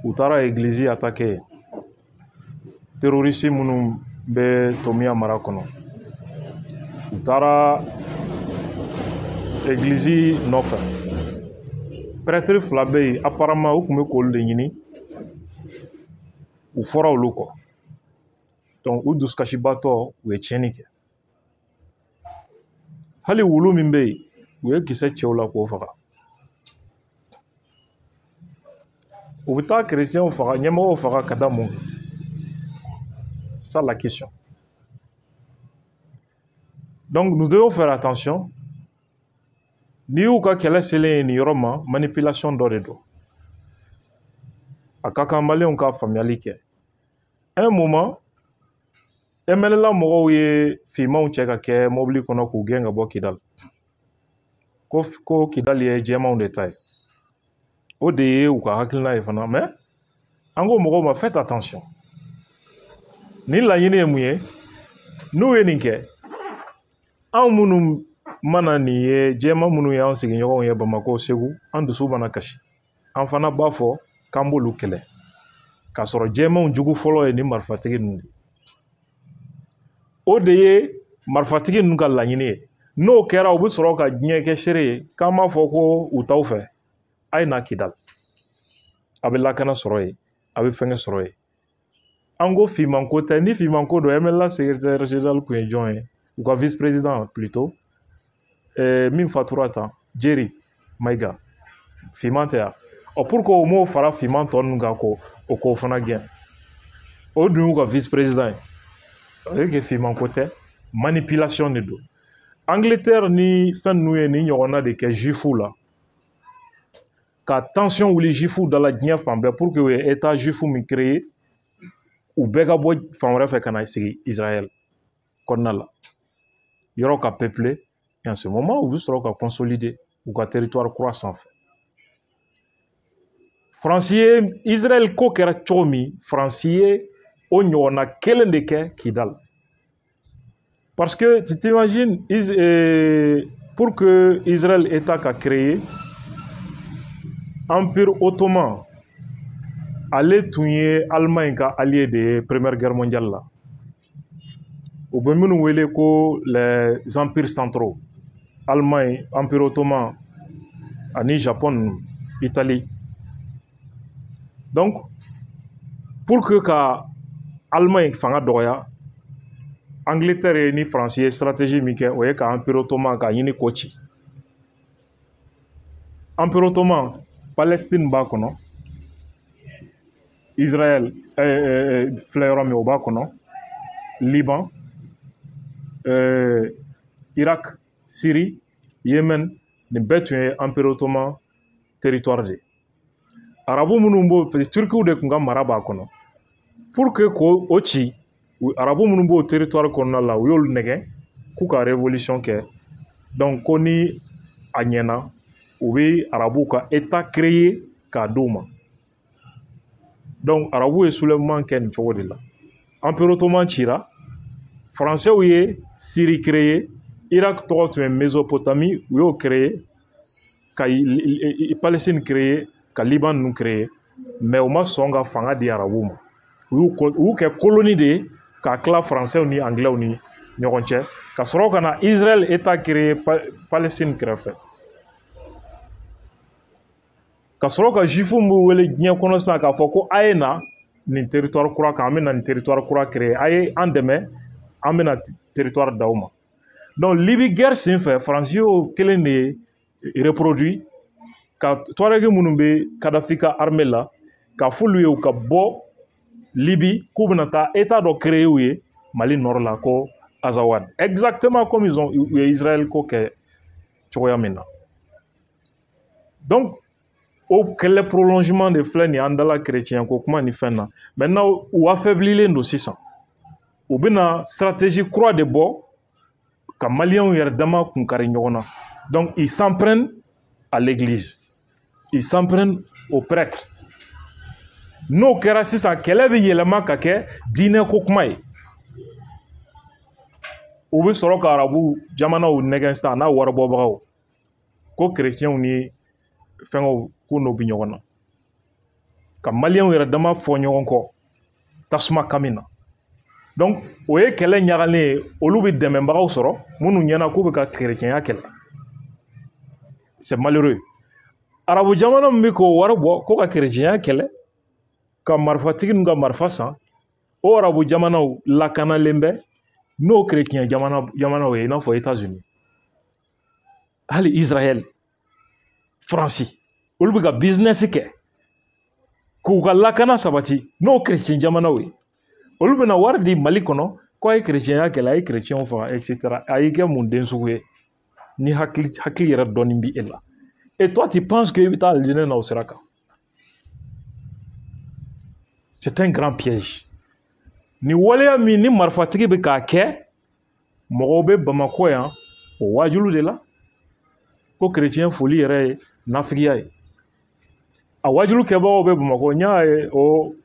u taara église attaquer terroriste minnu bɛ Tomiya mara kɔnɔ. U taara église nɔfɛ. Prêtre fila bɛ yen apparemment u tun bɛ k'olu de ɲini. U fɔra olu kɔ. Donc u dusukasibatɔ u ye tiɲɛni kɛ. Hali wulu min bɛ yen u ye kisɛ cɛw la k'o faga. U bɛ taa chrétienw faga, ɲɛmɔgɔw faga ka da mun kan? C'est ça la question. Donc nous devons faire attention. n'i y'u ka kɛlɛ selen ye nin yɔrɔ ma manipulation dɔ de don a ka kan maliyɛnw ka faamuyali kɛ un moment MNLA mɔgɔw ye finmanw cɛ ka kɛ mobili kɔnɔ k'u gɛn ka bɔ Kidal ko Kidal ye jɛmanw de ta ye o de ye u ka hakilina ye fana mais an ko mɔgɔw ma faites attention nin laɲini ye mun ye n'u ye nin kɛ anw minnu mana nin ye jɛman minnu ye an sigiɲɔgɔnw ye Bamako Segu an dusu mana kasi an fana b'a fɔ k'an b'olu kɛlɛ k'a sɔrɔ jɛmanw jugu fɔlɔ ye nin marifatigi ninnu de o de ye marifatigi ninnu ka laɲini ye n'o kɛra u bɛ sɔrɔ ka diɲɛ kɛ seere ye k'an b'a fɔ ko u t'aw fɛ a ye na Kidal a bɛ lakana sɔrɔ yen a bɛ fɛngɛ sɔrɔ yen an ko finmanko tɛ ni finmanko don MNLA secrétaire général kun ye jɔn ye u ka vice président plutôt min fatura tan Jerry Maïga finman tɛ yan pour que o m'o fara finman tɔ ninnu kan ko o k'o fana gɛn o dun y'u ka vice président ye que finmanko tɛ manipulation de don Angleterre ni fɛn ninnu ye nin ɲɔgɔnna de kɛ juifu la ka tension wuli juifu dala diɲɛ fan bɛɛ pour que u ye état juifu min créé u bɛɛ ka bɔ fan wɛrɛ fɛ ka na sigi Israël kɔnɔna la yɔrɔ ka peuplé et en ce moment u bɛ sɔrɔ ka consolider u ka territoire kura sanfɛ Faransi ye Israël ko kɛra cogo min Faransi ye o ɲɔgɔnna kelen de kɛ Kidal parce que tu t'imagines pour que Israël état ka créé Empire ottoman ale tun ye Allemagne ka allié de ye Première Guerre mondiale la u bɛ minnu wele ko les empires centraux Allemagne Empire ottoman ani Japon Italie donc pour que ka Allemagne fanga dɔgɔya Angleterre ni Faransi ye stratégie min kɛ o ye ka Empire ottoman ka ɲini k'o ci Empire ottoman Palestine b'a kɔnɔ Israël filɛ yɔrɔ min o b'a kɔnɔ Liban Irak Syrie Yémen nin bɛɛ tun ye Empire ottoman territoire de arabu minnu b'o Turkiw de tun ka mara b'a kɔnɔ pour que k'o ci arabu minnu b'o territoire kɔnɔna la u y'olu nɛgɛ k'u ka révolution kɛ donc ko ni a ɲɛna u bɛ arabuw ka état créé k'a d'u ma donc arabuw ye soulèvement kɛ nin cogo de la Empire ottoman cira français ye Syrie créé Irak tɔgɔ tun ye Mésopotamie u y'o créé ka Palestine créé ka Liban ninnu créé mais u ma sɔn ka fanga di arabuw ma u y'u kɛ colonie de ye k'a tila français ni anglais ni ɲɔgɔn cɛ ka sɔrɔ ka na Israël état créé Palestine kɛrɛfɛ ka sɔrɔ ka juifu min wele diɲɛ kɔnɔ sisan k'a fɔ ko a ye na nin territoire kura kan an bɛ na nin territoire kura créé a ye an dɛmɛ an bɛ na territoire d'aw ma donc Libi guerre senfɛ Faransi y'o kelen de reproduit ka Tuareg minnu bɛ Kadhafi ka armée la ka f'olu ye u ka bɔ Libi k'u bɛna taa état dɔ créé u ye Mali nord la ko Azawad exactement comme u ye Israël ko kɛ cogoya min na donc o kɛlɛ prolongement de filɛ nin an dala chrétien ko kuma ni fɛn na maintenant u affaiblilen don sisan u bɛna stratégie kura de bɔ ka maliyɛnw yɛrɛ dama kunkari ɲɔgɔn na donc ils s'en prennent à l'église ils s'en prennent aux prêtres n'o kɛra sisan kɛlɛ bɛ yɛlɛma ka kɛ diinɛ ko kuma ye u bɛ sɔrɔ ka arabu jamanaw nɛgɛn sisan n'a waribɔbagaw ko chrétienw ni fɛngɛw ko n'o bɛ ɲɔgɔn na ka maliyɛnw yɛrɛ dama fɔ ɲɔgɔn kɔ tasuma kami na donc o ye kɛlɛ ɲagalen ye olu bɛ dɛmɛbagaw sɔrɔ minnu ɲɛna k'u bɛ ka chrétienya kɛlɛ c'est malheureux arabu jamana min bɛ k'o wari bɔ ko ka chrétienya kɛlɛ ka marifatigi ninnu ka marifa san o arabu jamanaw lakanalen bɛ n'o chrétien jamanaw ye i n'a fɔ États-Unis hali Israël Faransi olu bɛ ka business kɛ k'u ka lakana sabati n'o chrétien jamanaw ye olu bɛna wari di Mali kɔnɔ ko a ye chrétienya kɛlɛ a ye chrétienw faga etc a y'i kɛ mun den sugu ye ni hakili yɛrɛ dɔɔni bi e la. Et toi tu penses que i bɛ taa alijinɛ na o sira kan. C'est un grand piège. Ni waleya min ni marifatigi bɛ k'a kɛ mɔgɔw bɛ Bamako yan o waajulu de la ko chrétien foli yɛrɛ ye nafigiya ye. A waajulu kɛbagaw bɛ Bamako n y'a ye o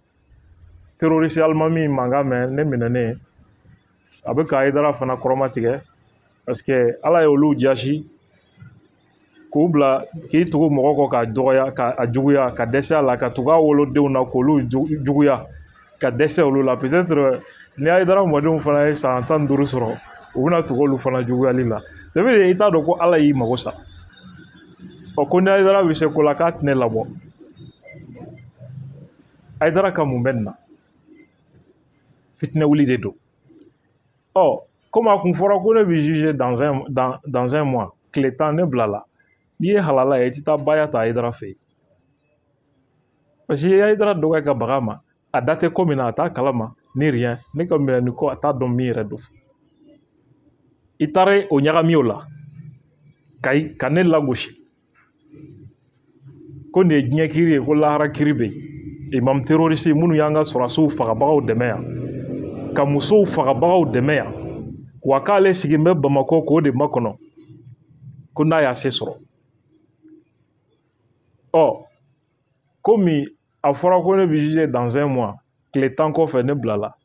terroriste allemand min mankan mɛn ne minɛnen a bɛ ka Haidara fana kɔrɔmatigɛ parce que Ala ye olu jasi k'u bila k'i tugu mɔgɔ kɔ k'a dɔgɔya k'a juguya ka dɛsɛ a la ka tugu a wolodenw na k'olu juguya ka dɛsɛ olu la peut-être ni Haidara mɔdenw fana ye san 15 sɔrɔ u bɛna tugu olu fana juguyali la ça veut dire i t'a dɔn ko Ala y'i mago sa ko ni Haidara bɛ se ko la k'a tɛnɛ labɔ Haidara ka mun bɛ nin na fitinɛ wuli de don comme a kun fɔra ko ne bɛ juger dans un mois tile 10 ne bila la n'i ye halala ye i tɛ taa baya ta Haidara fɛ yen parce que Haidara dɔgɔya ka baga ma a da tɛ ko min na a t'a kalama ni rien ne ka minɛni ko a t'a dɔn min yɛrɛ don i taara o ɲagami o la ka ne lagosi ko nin ye diɲɛ kiri ye ko lahara kiri bɛ yen imam terroriste minnu y'an ka sɔrɔdasiw fagabagaw dɛmɛ yan ka musow fagabagaw dɛmɛ yan wa k'ale sigilen bɛ Bamako k'o de makɔnɔ ko n'a y'a se sɔrɔ komi a fɔra ko ne bɛ juger dans un mois tile 10 kɔfɛ ne bilala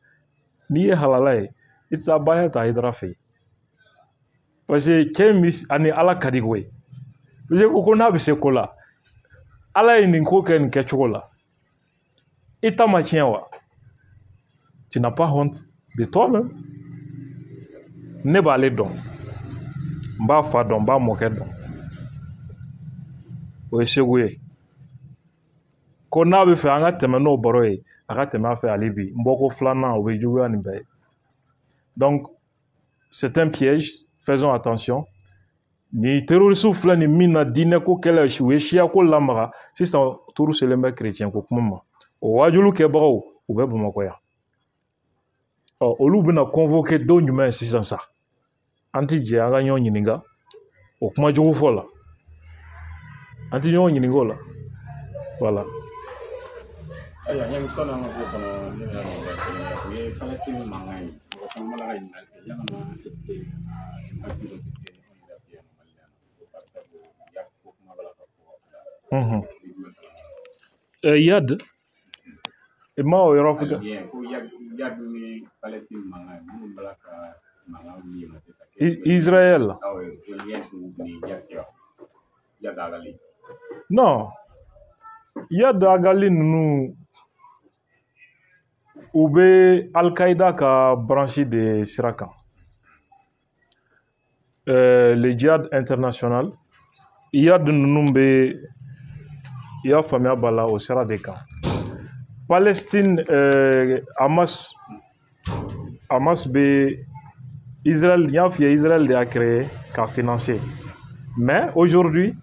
n'i ye halala ye i tɛ taa baya ta Haidara fɛ yen parce que cɛ in ani Ala ka di koyi parce que ko n'a bɛ se ko la Ala ye nin ko kɛ nin kɛcogo la i ta ma tiɲɛ wa tu n'as pas honte de toi-même ne b'ale dɔn n b'a fa dɔn n b'a mɔkɛ dɔn o ye Segu ye ko n'a bɛ fɛ an ka tɛmɛ n'o baro ye a ka tɛmɛ a fɛ hali bi n bɔko filanan o bɛ juguya nin bɛɛ ye donc c'est un piège faisons attention ni terroriste filɛ nin min na diinɛ ko kɛlɛ u ye siya ko lamaga sisan turu selen bɛ chrétien ko kuma ma o waajulu kɛbagaw u bɛ Bamako yan olu bɛna convoquer don jumɛn sisan sa an ti jɛ an ka ɲɔgɔn ɲininka o kuma jugu fɔ la an ti ɲɔgɔn ɲininka o la voilà. Ayiwa ɲɛmi sɔnni an ka ko kɔnɔ ne yɛrɛ ma o ye Palestine mankan ye mɔgɔ caman b'a la ɲininkali kɛ yalama est ce que impacts dɔ bɛ se anw yɛrɛ fɛ yan nɔ Mali la par exemple Yad ko kuma b'a la ka fɔ Yad ma o yɔrɔ fɔ ko Yad ni Palestine mankan minnu b'a la ka mankan wuli ma sisan Israël ko Yad ni Yad agali non Yad agali ninnu u bɛ Al-Qaïda ka branche de sira kan le djihad international Yad ninnu bɛ i y'a faamuya b'a la o sira de kan Palestine Hamas bɛ Israël n y'a f'i ye Israël de y'a créé k'a financer mais aujourd'hui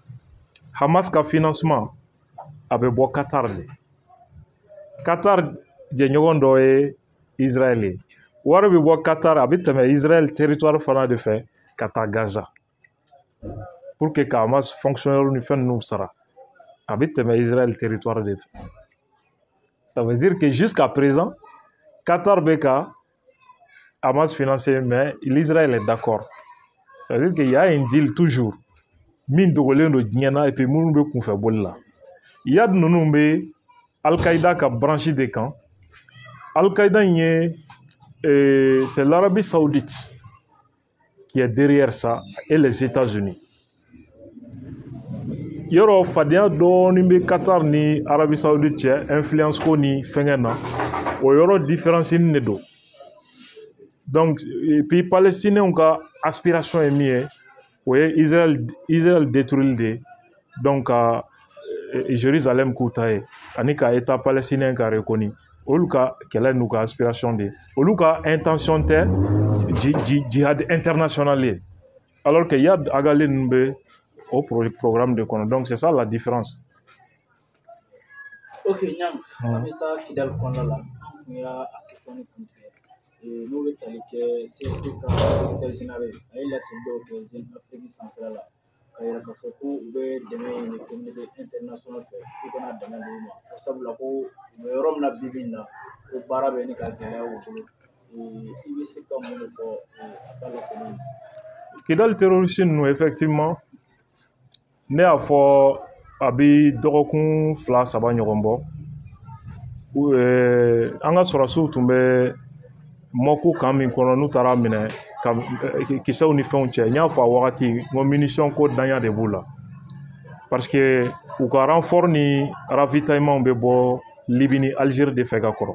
Hamas ka financement a bɛ bɔ Qatar de Qatar jɛɲɔgɔn dɔ ye Israël ye wari bɛ bɔ Qatar a bɛ tɛmɛ Israël territoire fana de fɛ ka taa Gaza pour que ka Hamas fonctionnaire ni fɛn ninnu sara a bɛ tɛmɛ Israël territoire de fɛ ça veut dire que jusqu'à présent Qatar bɛ ka Hamas financer mais l'Israël est d'accord ça veut dire qu'il y a un deal toujours min dogolen don diɲɛ na et puis minnu bɛ kunfɛ boli la Yad ninnu bɛ Al-Qaïda ka branche de kan Al-Qaïda in ye c'est l'Arabie Saoudite qui est derrière ça et les États-Unis yɔrɔ fadenya dɔɔni bɛ Qatar ni Arabie Saoudite cɛ influence ko ni fɛngɛ na o yɔrɔ différence de don donc et puis palestinien ka aspiration ye min ye o ye Israël détruire de donc Jérusalem k'u ta ye ani ka état palestinien ka reconnu olu ka kɛlɛ n'u ka aspiration de olu ka intention tɛ jihad international ye alors que Yad agali ninnu bɛ au programme de kɔnɔ donc c'est ça la différence. Ok ɲam an bɛ taa Kidali kɔnɔna la an tun y'a question ni kun tigɛ n'o bɛ tali kɛ CSP ka secrétaire général ye a ye laseli dɔw kɛ Jeune Afrique sanfɛla la ka yira k'a fɔ ko u bɛ dɛmɛ ɲini communauté internationale fɛ k'u kana dɛmɛ d'u ma ko sabula ko u bɛ yɔrɔ min na bi bi in na ko baara bɛ ni ka gɛlɛya u bolo i bɛ se ka mun de fɔ a ka laseli in na. Kidal terroriste ninnu effectivement ne y'a fɔ a bi dɔgɔkun 2-3 ɲɔgɔn bɔ an ka sɔrɔsiw tun bɛ mɔku kan min kɔnɔ n'u taara minɛ ka kisɛw ni fɛnw cɛ n y'a fɔ a wagati n ko munition ko danya de b'u la parce que u ka renfort ni ravitaillement bɛ bɔ Libi ni Algérie de fɛ ka kɔrɔ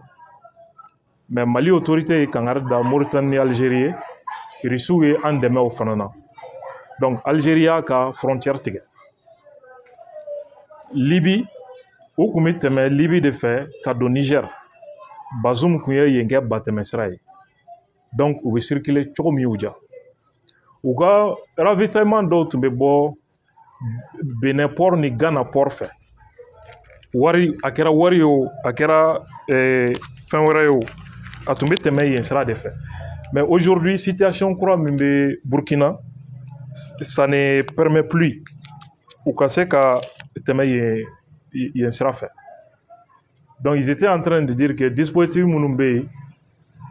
mais Mali autorité ye kangari da Mauritanie ni Algérie ye Russiw ye an dɛmɛ o fana na donc Algérie y'a ka frontière tigɛ Libi u kun bɛ tɛmɛ Libi de fɛ ka don Niger Bazoum kun ye yen kɛ batɛmɛsira ye donc u bɛ circuler cogo min y'u diya u ka ravitaillement dɔw tun bɛ bɔ Benin port ni Ghana port fɛ wari a kɛra wari ye o a kɛra fɛn wɛrɛ ye o a tun bɛ tɛmɛ yen sira de fɛ mais aujourd'hui situation kura min bɛ Burkina ça ne permet plus u ka se ka tɛmɛ yen sira fɛ donc ils étaient en train de dire que dispositif minnu bɛ yen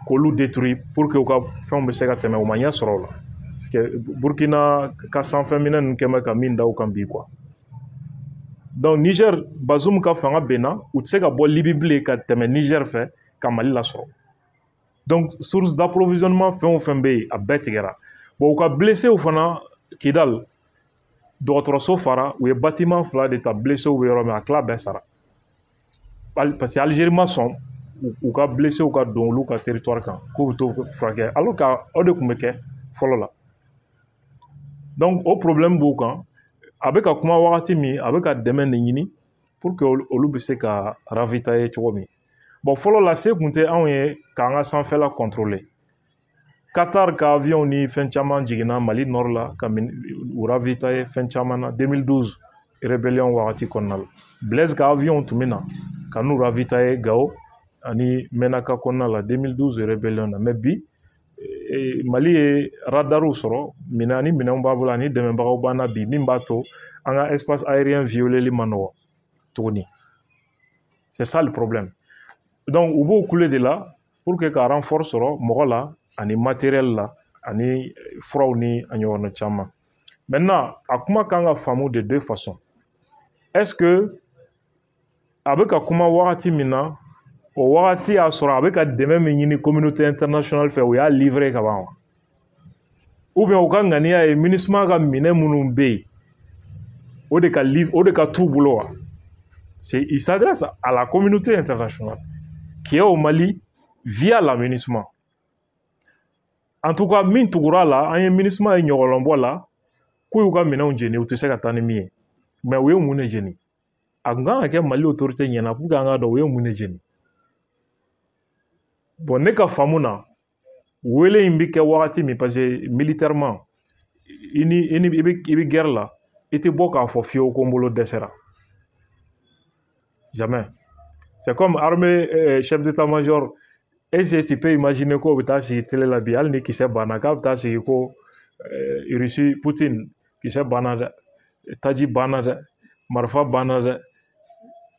k'olu détruire pour que u ka fɛnw bɛ se ka tɛmɛ u ma ɲɛ sɔrɔ o la parce que Burkina ka sanfɛminɛ ninnu kɛ bɛ ka min da u kan bi quoi donc Niger Bazoum ka fanga benna u tɛ se ka bɔ Libi bilen ka tɛmɛ Niger fɛ ka Mali lasɔrɔ donc source d'approvisionnement fɛn o fɛn bɛ yen a bɛɛ tigɛra bon u ka blessés fana Kidal dɔgɔtɔrɔso fara u ye bâtiment 2 de ta blessés bɛ yɔrɔ min a tila bɛɛ sara parce que Algérie ma sɔn u ka blessés ka don olu ka territoire kan k'u bɛ t'o furakɛ alors que o de tun bɛ kɛ fɔlɔ la donc o problème b'u kan a bɛ ka kuma wagati min a bɛ ka dɛmɛ de ɲini pour que olu bɛ se ka ravitailler cogo min bon fɔlɔ la se tun tɛ anw ye k'an ka sanfɛla contrôler Qatar ka avion ni fɛn caman jiginna Mali nord la ka u ravitailler fɛn caman na 2012 rébellion wagati kɔnɔna la Blaise ka avion tun bɛ na ka n'u ravitailler Gao ani Menaka kɔnɔna la 2012 rébellion na mais bi Mali ye radaru sɔrɔ minɛn ani minɛnw b'a bolo ani dɛmɛbagaw b'an na bi min b'a to an ka espace aérien violeli ma nɔgɔ tuguni c'est ça le problème donc u b'o kule de la pour que ka renfort sɔrɔ mɔgɔ la ani matériel la ani furaw ni a ɲɔgɔnna caman maintenant a kuma kan ka faamu de deux façons est-ce que a bɛ ka kuma wagati min na o wagati y'a sɔrɔ a bɛ ka dɛmɛ min ɲini communauté internationale fɛ o y'a livré ka ban wa ou bien u ka ŋaniya ye MINUSMA ka minɛn minnu bɛ yen o de ka t'u bolo wa il s'adresse à la communauté internationale qui est au Mali via la MINUSMA en tout cas min tugura la an ye MINUSMA ye ɲɔgɔnlɔnbɔ la k'u y'u ka minɛnw jeni u tɛ se ka taa ni min ye mais u ye mun de jeni a tun kan ka kɛ Mali autorité ɲɛna pour que an ka dɔn u ye mun de jeni bon ne ka faamu na wele in bɛ kɛ wagati min parce que militairement i bɛ guerre la i tɛ bɔ k'a fɔ fiyewu ko n bolo dɛsɛra jamais c'est comme armée chef d'état-major est-ce que tu peux imaginer ko bɛ taa sigi télé la bi hali ni kisɛ banna k'a bɛ taa sigi ko Russie Poutine kisɛ banna dɛ taji banna dɛ marifa banna dɛ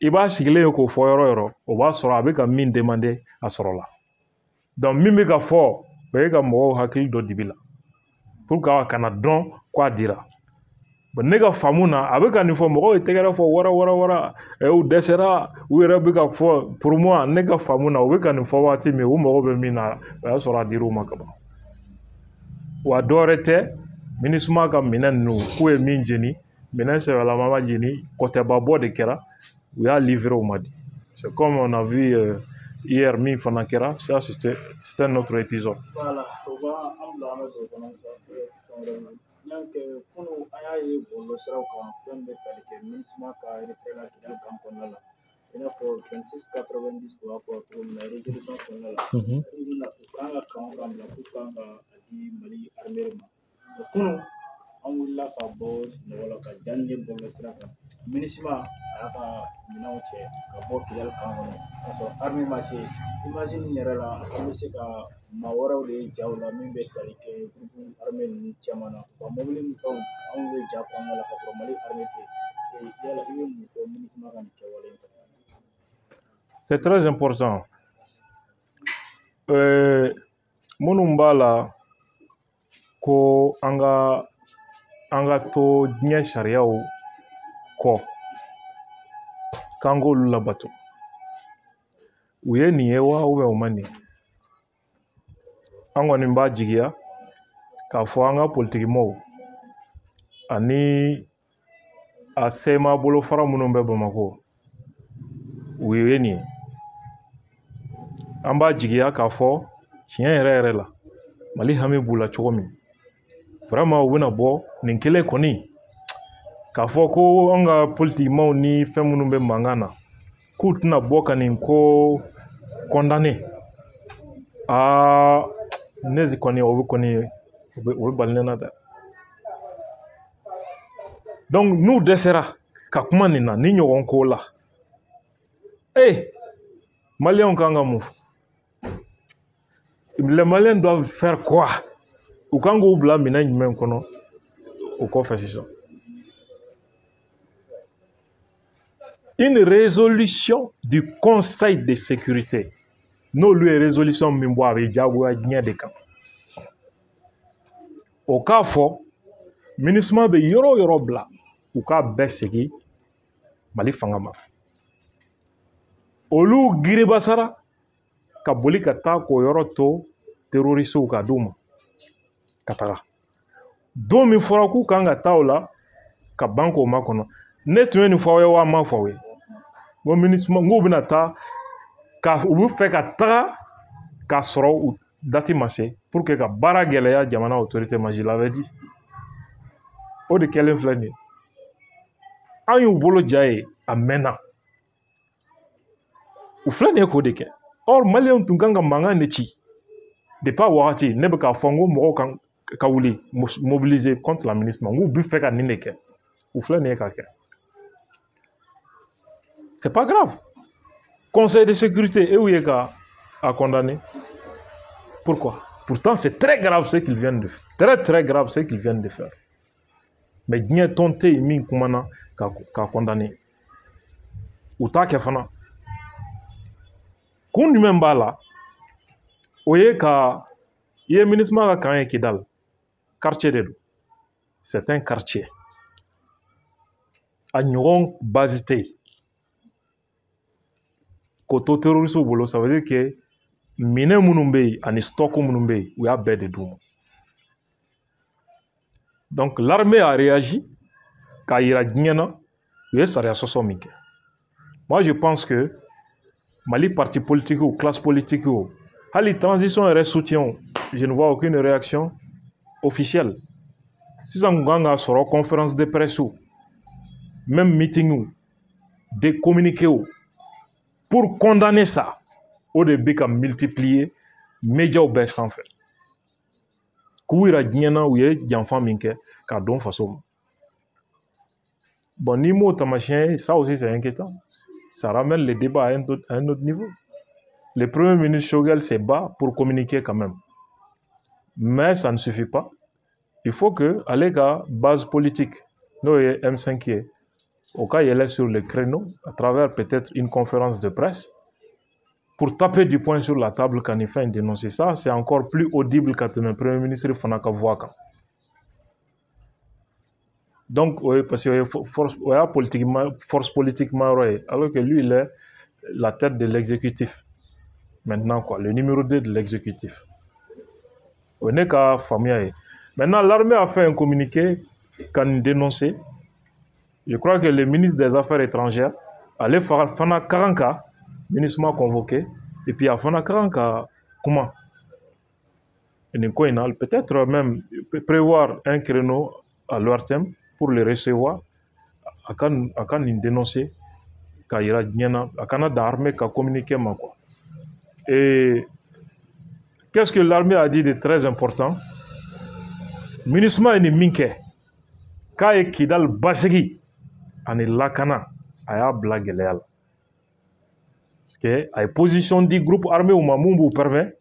i b'a sigilen ye k'o fɔ yɔrɔ yɔrɔ o b'a sɔrɔ a bɛ ka min demander a sɔrɔ la donc min bɛ ka fɔ o ye ka mɔgɔw hakili dɔ dibi la pour que a kana dɔn k'a dira bon ne ka faamu na a bɛ ka nin fɔ mɔgɔw ye tɛgɛrɛ fɔ wara u dɛsɛra u yɛrɛ bɛ ka fɔ pour moi ne ka faamu na u bɛ ka nin fɔ waati min u mago bɛ min na o y'a sɔrɔ a dir'u ma kaban wa dɔwɛrɛ tɛ MINUSMA ka minɛn ninnu k'u ye min jeni minɛn sɛbɛlama ma jeni kɔtɛbabɔ de kɛra u y'a livré u ma di c'est comme on a vu hier min fana kɛra ça c'était un autre épisode voilà o b'a an bila an bɛ don kɔnɔ kunu an y'a ye bɔlɔlɔsiraw kan fɛn bɛ tali kɛ MINUSMA ka retrait la Kidal camp kɔnɔna la i n'a fɔ 2690 u b'a fɔ cogo min na résolution kɔnɔna la u kan ka kan bila k'u kan ka a di Mali armée ma kunu an wulila ka bɔ sunɔgɔ la ka ja nin bɔlɔlɔsira kan MINUSMA a y'a ka minɛn jamanaw cɛ ka bɔ Kidali kan kɔnɔ k'a sɔrɔ armée ma se imagine yɛrɛ la an bɛ se ka maa wɛrɛw de ja u la min bɛ tali kɛ armée ninnu caman na u ka mobili ni fɛnw anw bɛ ja kɔnɔna la ka sɔrɔ Mali armée tɛ yala i bɛ mun fɔ MINUSMA ka nin kɛwale in kan. C'est très important. Minnu b'a la ko an ka to diɲɛ sariyaw kɔ k'an k'olu labato u ye nin ye wa ou bien u ma nin an kɔni b'a jigiya k'a fɔ an ka politikimɔgɔw ani a sema bolofara minnu bɛ Bamakɔ u ye nin ye an b'a jigiya k'a fɔ tiɲɛ yɛrɛ yɛrɛ la Mali hami b'u la cogo min vraiment u bɛna bɔ nin kelen kɔni k'a fɔ ko an ka politikimɔgɔw ni fɛn minnu bɛ mankan na k'u tɛna bɔ ka nin ko condamné ne kɔni o bɛ bali ne na dɛ. Donc n'u dɛsɛra ka kuma nin na ni ɲɔgɔn ko la Maliens kan ka mun fɔ? Les Maliens doivent faire quoi? U kan k'u bila minɛn jumɛn kɔnɔ o kɔfɛ sisan? Une résolution du Conseil de sécurité n'olu ye résolution min bɔ a bɛ diyagoya diɲɛ de kan o k'a fɔ MINUSMA bɛ yɔrɔ o yɔrɔ bila u k'a bɛɛ segin Mali fanga ma olu giribasara ka boli ka taa k'o yɔrɔ to terroristew ka d'u ma ka taga don min fɔra k'u kan ka taa o la ka ban k'o makɔnɔ ne tun ye nin fɔ aw ye wa n ma fɔ aw ye ko MINUSMA n k'u bɛna taa u bɛ fɛ ka taga k'a sɔrɔ u dati ma se pour que ka baara gɛlɛya jamana autorité ma je l'avais dit o de kɛlen filɛ nin ye an y'u bolo ja ye a mɛnna u filɛ nin ye k'o de kɛ or Maliens tun kan ka mankan de ci depuis a wagati ne bɛ k'a fɔ n ko mɔgɔw kan ka wuli mobiliser contre la MINUSMA n k'u bɛ fɛ ka nin de kɛ u filɛ nin ye ka kɛ c'est pas grave. Conseil de sécurité et où est à condamner? Pourquoi? Pourtant c'est très grave ce qu'ils viennent de faire, très très grave ce qu'ils viennent de faire. Mais bien tonté min kumana ka condamner. Ou ta kefana. Kun jumɛn b'a la o ye ka i ye MINUSMA ka kan ye Kidali quartier de don c'est un quartier a ɲɔgɔn base tɛ yen k'o to terroriste bolo ça veut dire que minɛn minnu bɛ yen ani stock minnu bɛ yen u y'a bɛɛ de d'u ma donc l'armée a réagi k'a yira diɲɛ na u ye sariya sɔsɔ min kɛ moi je pense que Mali parti politique ou classe politique ou hali transition yɛrɛ soutien je ne vois aucune réaction officielle sisan kun kan ka sɔrɔ conférence de presse même meeting des communiqués pour condamner ça au début ka multiplier médias bɛɛ sanfɛ k'u yira diɲɛ na u ye janfa min kɛ k'a don faso ma bon ni m'o tamasiyɛn ça aussi c'est inquiétant ça ramène le débat à un autre niveau. Le Premier ministre Choguel se bat pour communiquer quand même. Mais ça ne suffit pas. Il faut que, à la base politique, nous et M5, au cas où il est sur le créneau, à travers peut-être une conférence de presse, pour taper du poing sur la table quand il fait dénoncer ça, c'est encore plus audible quand le Premier ministre Fanaka Voaka. Donc, oui, parce qu'il y a force politiquement, alors que lui, il est la tête de l'exécutif. Maintenant, quoi, le numéro 2 de l'exécutif. On n'est qu'à famille. Maintenant, l'armée a fait un communiqué quand il dénonçait. Je crois que le ministre des Affaires étrangères allait faire Fana Karanka, MINUSMA convoqué, et puis à Fana Karanka, comment? Peut-être même prévoir un créneau à leur thème pour les recevoir, à quand ils dénoncer, quand il y a Canada armée qui a communiqué. Et qu'est-ce que l'armée a dit de très important? MINUSMA est minke, quand Kidal Basegi, ani lakana, aya blague léal. parce que a position di groupe armé ou mun b'u permet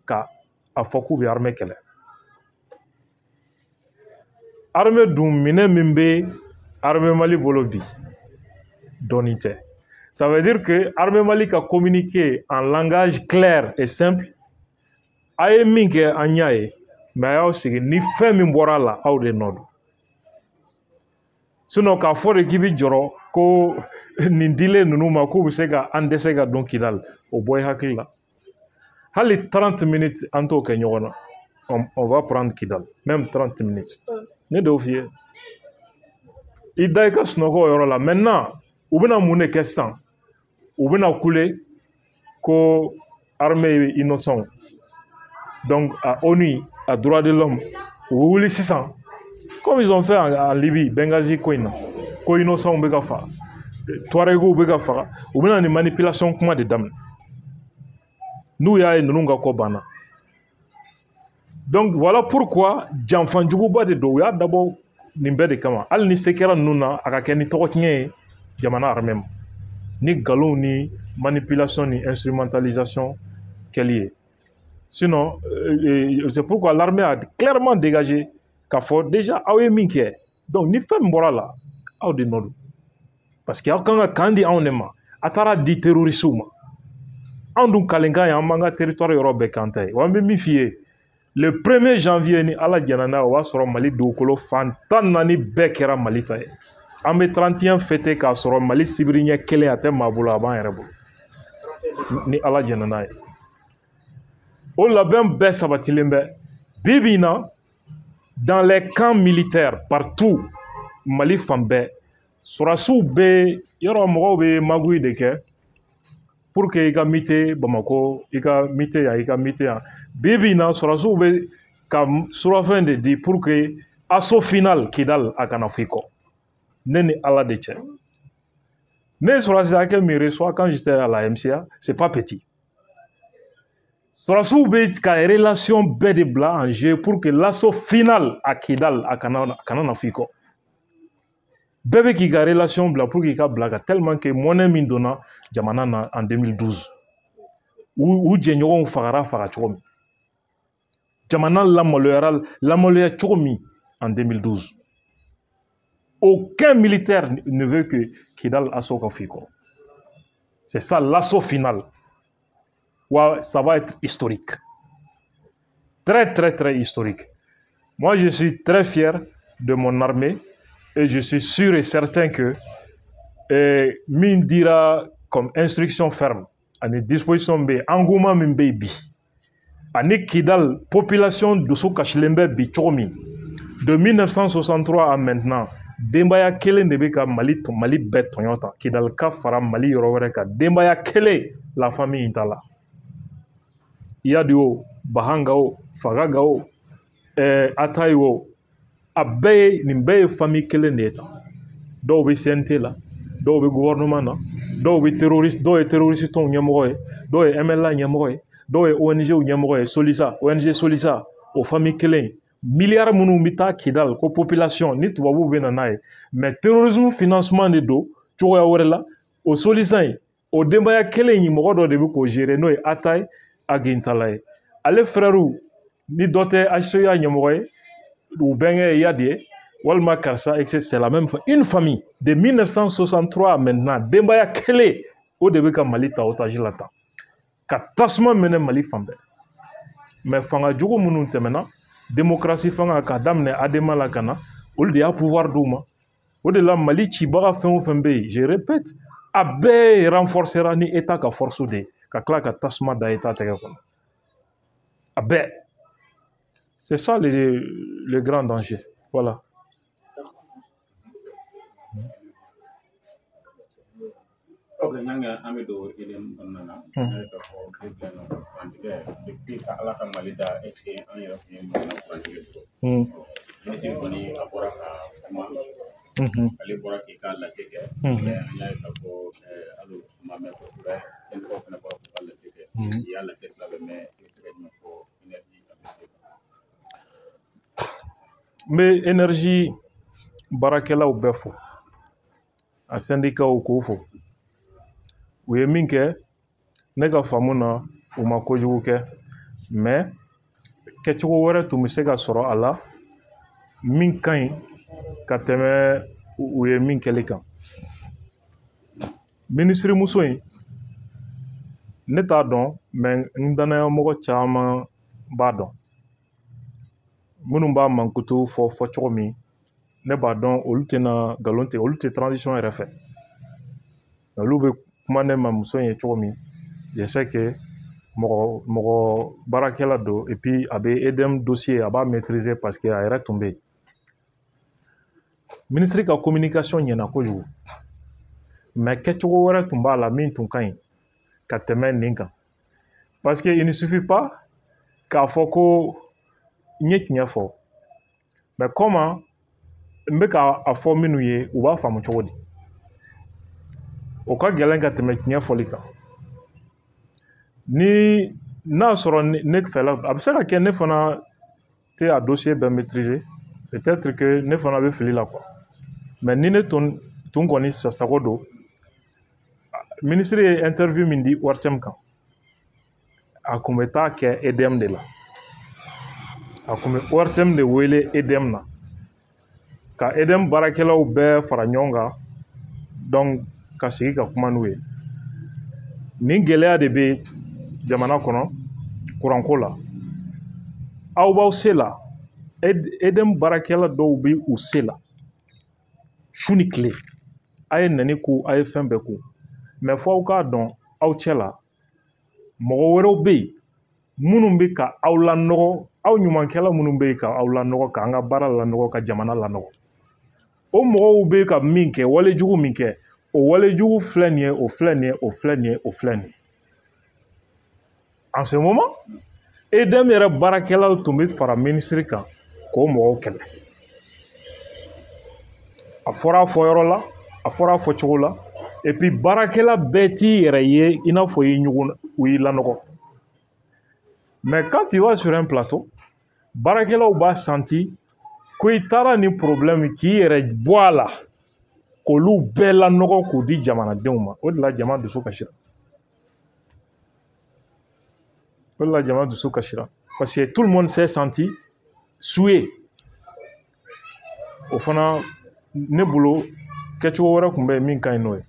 ka a fɔ k'u bɛ armée kɛlɛ armée dun minɛ min bɛ armée Mali bolo bi dɔɔnin tɛ ça veut dire que armée Mali ka communiquer en langage clair et simple a ye min kɛ an y'a ye mais a y'aw sigi ni fɛn min bɔra la aw de nɔ don sinon k'a fɔ de k'i bɛ jɔrɔ ko nin dilen ninnu ma k'u bɛ se ka an dɛsɛ ka don Kidal o bɔ i hakili la hali 30 minutes an t'o kɛ ɲɔgɔn na on va prendre Kidal même 30 minutes ne de y'o f'i ye i da i ka sunɔgɔ o yɔrɔ la maintenant u bɛna mun de kɛ sisan u bɛna kule ko armée innocent donc à ONU à droit de l'homme u bɛ wuli sisan comme ils ont fait en Libye Benghazi ko in na ko innocent bɛ ka faga Touaregiw bɛ ka faga u bɛna ni manipulation kuma de daminɛ n'u y'a ye ninnu ka ko banna donc voilà pourquoi janfanjuguba de don u y'a dabɔ nin bɛɛ de kama hali ni se kɛra ninnu na a ka kɛ ni tɔgɔ tiɲɛ ye jamana armée ma ni nkalon ni manipulation ni instrumentalisation kɛli ye sinon c'est pourquoi l'armée a clairement dégagé k'a fɔ déjà aw ye min kɛ donc ni fɛn min bɔra la aw de nɔ don parce que aw kan ka kan di anw de ma a taara di terroriste ma anw dun kalenkan ye an b'an ka territoire yɔrɔ bɛɛ kan ta ye wa an bɛ min f'i ye le 1er janvier ni ala jɛna n'a ye o b'a sɔrɔ Mali dugukolo fan 14 bɛɛ kɛra Mali ta ye an bɛ 31 fêter k'a sɔrɔ Mali sibiri ɲɛ kelen a tɛ maa bolo a b'an yɛrɛ bolo ni ala jɛna n'a ye o labɛn bɛɛ sabatilen bɛ bi bi in na dans les camps militaires partout Mali fan bɛɛ sɔrɔdasiw bɛ yɔrɔ mɔgɔw bɛ magouille de kɛ pour que i ka mite Bamako i ka mite yan i ka mite yan bi bi in na sɔrɔdasiw bɛ ka surafɛn de di pour que assaut final Kidal a kana fɔ i kɔ ne ni ala de cɛ ne ye sɔrɔdasi hakɛ min reçoit quand j'étais à la MCA c'est pas petit sɔrɔdasiw bɛ ka relation bɛɛ de bila en jeu pour que l'assaut final à Kidal a kana na fɔ i kɔ bɛɛ bɛ k'i ka relation bila pour k'i ka bila ka tellement que monnaie min donna jamana na en 2012 u jɛɲɔgɔnw faga cogo min jamana lamaloya cogo min en 2012 aucun militaire ne veut que Kidal assaut ka fɔ i kɔ c'est ça l'assaut final ouais, ça va être historique très très très historique moi je suis très fier de mon armée et je suis sûr et certain que min dira comme instruction ferme ani disposition bɛ engouement min bɛ bi ani Kidal population dusu kasilen bɛ bi cogo min de 1963 à maintenant denbaya kelen de bɛ ka Mali bɛɛ tɔɲɔ ta Kidal ka fara Mali yɔrɔ wɛrɛ kan denbaya kelen la famille in ta la Iyadi o Bahanga o Fagaga o Atayi o a bɛɛ ye nin bɛɛ ye famille kelen de ye tan dɔw bɛ CNT la dɔw bɛ gouvernement na dɔw bɛ terroriste dɔw ye terroriste tɔnw ɲɛmɔgɔ ye dɔw ye MLA ɲɛmɔgɔ ye dɔw ye ONG ɲɛmɔgɔ ye Solisa ONG Solisa o famille kelen milliards minnu bɛ taa Kidal ko population ni tubabuw bɛ na n'a ye mais terrorisme financement de don cogoya wɛrɛ la o Solisa in o denbaya kelen in mɔgɔ dɔ de bɛ k'o gérer n'o ye Atayi Agintala ye ale frères ni dɔ tɛ HCA ɲɛmɔgɔ ye u bɛnkɛ ye Iyadi ye walima karisa c'est la même une famille de 1963 à maintenant denbaya kelen o de bɛ ka Mali ta otage la tan ka tasuma minɛ Mali fan bɛɛ mais fanga jugu minnu tɛmɛna démocratie fanga ka daminɛ Adema la ka na olu de y'a pouvoir d'u ma o de la Mali cibaga fɛn o fɛn bɛ yen je répète a bɛɛ renforcera ni état ka force de ye ka tila ka tasuma da état tɛgɛ kɔnɔ a bɛɛ c'est ça le grand danger voilà. Ok, nanga ame do idem nana. Nanga ko bibeno kwantike depuis ka ala ka malida est-ce en européen na kwantike so. Nisi koni apora ka kuma. Ali bora ki ka la seke. Ya ka ko alu mame ko sura sen ko na bora ko la seke. Ya la seke la me seke no ko énergie mais énergie barakɛlaw bɛɛ fo a syndicat k'o fo u ye min kɛ ne ka faamu na u ma kojugu kɛ mais kɛcogo wɛrɛ tun bɛ se ka sɔrɔ a la min ka ɲi ka tɛmɛ u ye min kɛli kan. Minisiri muso in ne t'a dɔn mais n danaya mɔgɔ caman b'a dɔn minnu b'a mankutu fɔ cogo min ne b'a dɔn olu tɛna nkalon tigɛ, olu tɛ transition yɛrɛ fɛ, olu bɛ kuma ne ma muso in ye cogo min je sais que mɔgɔ baarakɛla don et puis a bɛ EDM dossier a b'a maîtriser parce que a yɛrɛ tun bɛ yen. Ministre ka communication ɲɛna kojugu mais kɛcogo wɛrɛ tun b'a la min tun ka ɲi ka tɛmɛ nin kan parce que il ne suffit pas k'a fɔ ko n ye tiɲɛ fɔ mais comment n bɛ k'a fɔ minnu ye u b'a faamu cogo di, o ka gɛlɛn ka tɛmɛ tiɲɛ fɔli kan. Ni n'a sɔrɔ ne fɛla a bɛ se ka kɛ ne fana tɛ a dossier bɛɛ maîtriser peut-être que ne fana bɛ fili la quoi mais ni ne tun kɔni sago don ministre ye interview min di ORTM kan a kun bɛ taa kɛ EDM de la, a kun bɛ ORTM de wele EDM na ka EDM baarakɛlaw bɛɛ fara ɲɔgɔn kan donc ka sigi ka kuma n'u ye. Nin gɛlɛya de bɛ jamana kɔnɔ kuranko la, aw b'aw se la EDM baarakɛla dɔw bɛ u se la su ni tile a ye nani ko a ye fɛn bɛɛ ko mais fɔ aw k'a dɔn aw cɛ la mɔgɔ wɛrɛw bɛ yen minnu bɛ ka aw lanɔgɔ, aw ɲumankɛla minnu bɛ yen ka aw lanɔgɔ k'an ka baara lanɔgɔ ka jamana lanɔgɔ. O mɔgɔw bɛ ka min kɛ walejugu min kɛ o walejugu filɛ nin ye o filɛ nin ye o filɛ nin ye o filɛ nin ye. En ce moment EDM yɛrɛ baarakɛlaw tun bɛ fara minisiri kan k'o mɔgɔw kɛlɛ. A fɔra a fɔyɔrɔ la, a fɔra a fɔcogo la et puis baarakɛla bɛɛ t'i yɛrɛ ye i n'a fɔ u y'i lanɔgɔ. Mais quand tu vas sur un plateau baarakɛlaw b'a senti ko i taara ni problème k'i yɛrɛ bɔ a la k'olu bɛɛ lanɔgɔ k'o di jamanadenw ma, o de la jama dusu kasira. O de la jama dusu kasira parce que tout le monde s'est senti souillé. O fana ne bolo kɛcogo wɛrɛ tun bɛ yen min ka ɲi n'o ye.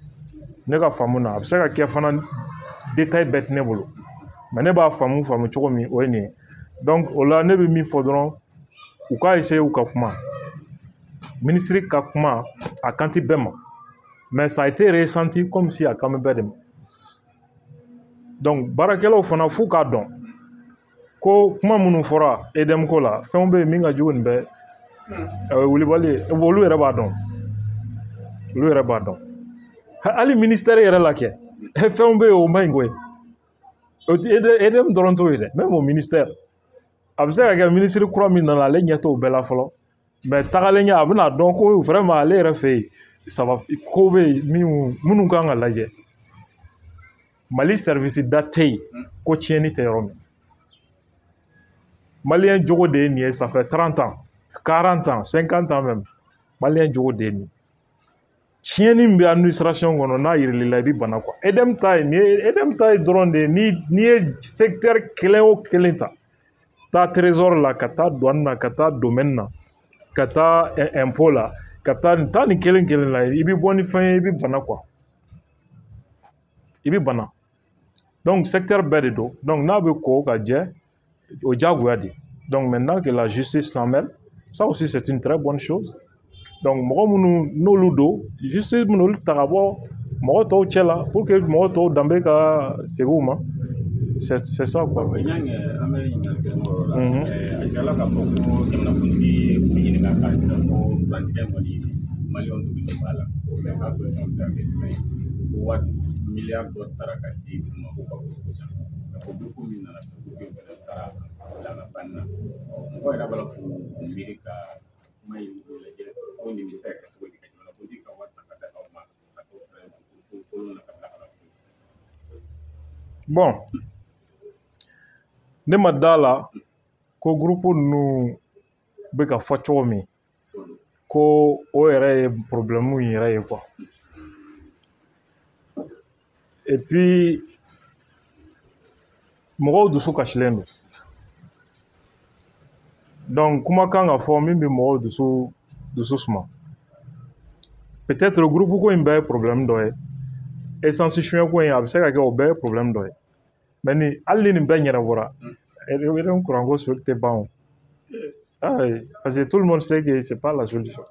Ne ka faamu na a bɛ se ka kɛ fana détail bɛɛ tɛ ne bolo mais ne b'a faamu cogo min o ye nin ye. Donc o la ne bɛ min fɔ dɔrɔn u ka essayer u ka kuma, ministre ka kuma a kan tɛ bɛɛ ma mais ça a été ressenti comme si a kan bɛ bɛɛ de ma. Donc baarakɛlaw fana f'u k'a dɔn ko kuma minnu fɔra EDM ko la fɛnw bɛ yen min ka jugu nin bɛɛ wulibali ye olu yɛrɛ b'a dɔn, olu yɛrɛ b'a dɔn. Hali ministère yɛrɛ la kɛ fɛnw bɛ yen o man ɲi koyi, EDM dɔrɔn t'o ye dɛ même au ministère a bɛ se ka kɛ minisiri kura min nana ale ɲɛ t'o bɛɛ la fɔlɔ mais tagalen ɲɛ a bɛna dɔn ko vraiment ale yɛrɛ fɛ yen saba ko bɛ yen minnu kan ka lajɛ. Mali service da tɛ yen ko tiɲɛni tɛ yɔrɔ min. Maliyɛn jogo de ye nin ye ça fait 30 ans 40 ans 50 ans même maliyɛn jogo de ye nin ye. Tiɲɛni min bɛ administration kɔnɔ n'a yirila i bɛ bana quoi. EDM ta ye nin ye, EDM ta ye dɔrɔn de n'i ye secteur kelen o kelen ta taa trésor la ka taa douane na ka taa domaine na ka taa impôt la ka taa nin kelen kelen la i bɛ bɔ ni fɛn ye i bɛ bana quoi, i bɛ bana. Donc secteur bɛɛ de don donc n'a bɛ ko ka jɛ o diyagoya de. Donc maintenant que la justice s'en mêle ça aussi c'est une très bonne chose. Donc mɔgɔ minnu n'olu don justice minnu olu ta ka bɔ mɔgɔ tɔw cɛ la pour que mɔgɔ tɔw danbe ka segin u ma. C'est ça quoi. An y'a kɛ an bɛ ɲininkali kɛ n'o yɔrɔ la. A jirala k'a fɔ ko jamanakuntigi ye k'u ɲininka k'a jira ko kurantigɛ kɔni maliyɛnw dogolen b'a la mais k'a solution bɛ se ka kɛ jumɛn ye ko wari miliyari dɔ taara ka di u ma ko ka o solution ko ko min nana fɛ ko fɛnɛ taara bila an ka banni na mɔgɔ yɛrɛ b'a la k'u miiri ka kuma in lajɛ ko nin bɛ se ka kɛ cogo di ka jamanakuntigi ka wari ta ka da aw ma ka t'o fɛnɛ kolon na ka bila ka na. Bon ne ma da la ko groupe ninnu bɛ ka fɔ cogo min ko o yɛrɛ ye problème yɛrɛ ye quoi. et puis mɔgɔw dusu kasilen don donc kumakan ka fɔ min bɛ mɔgɔw dusu suma peut-être groupe ko in bɛɛ ye problème dɔ ye essence suɲɛ ko in a bɛ se ka kɛ o bɛɛ ye problème dɔ ye mais ni hali ni nin bɛɛ ɲɛnabɔra courant ko tɛ ban o parce que tout le monde sait que c'est pas la solution.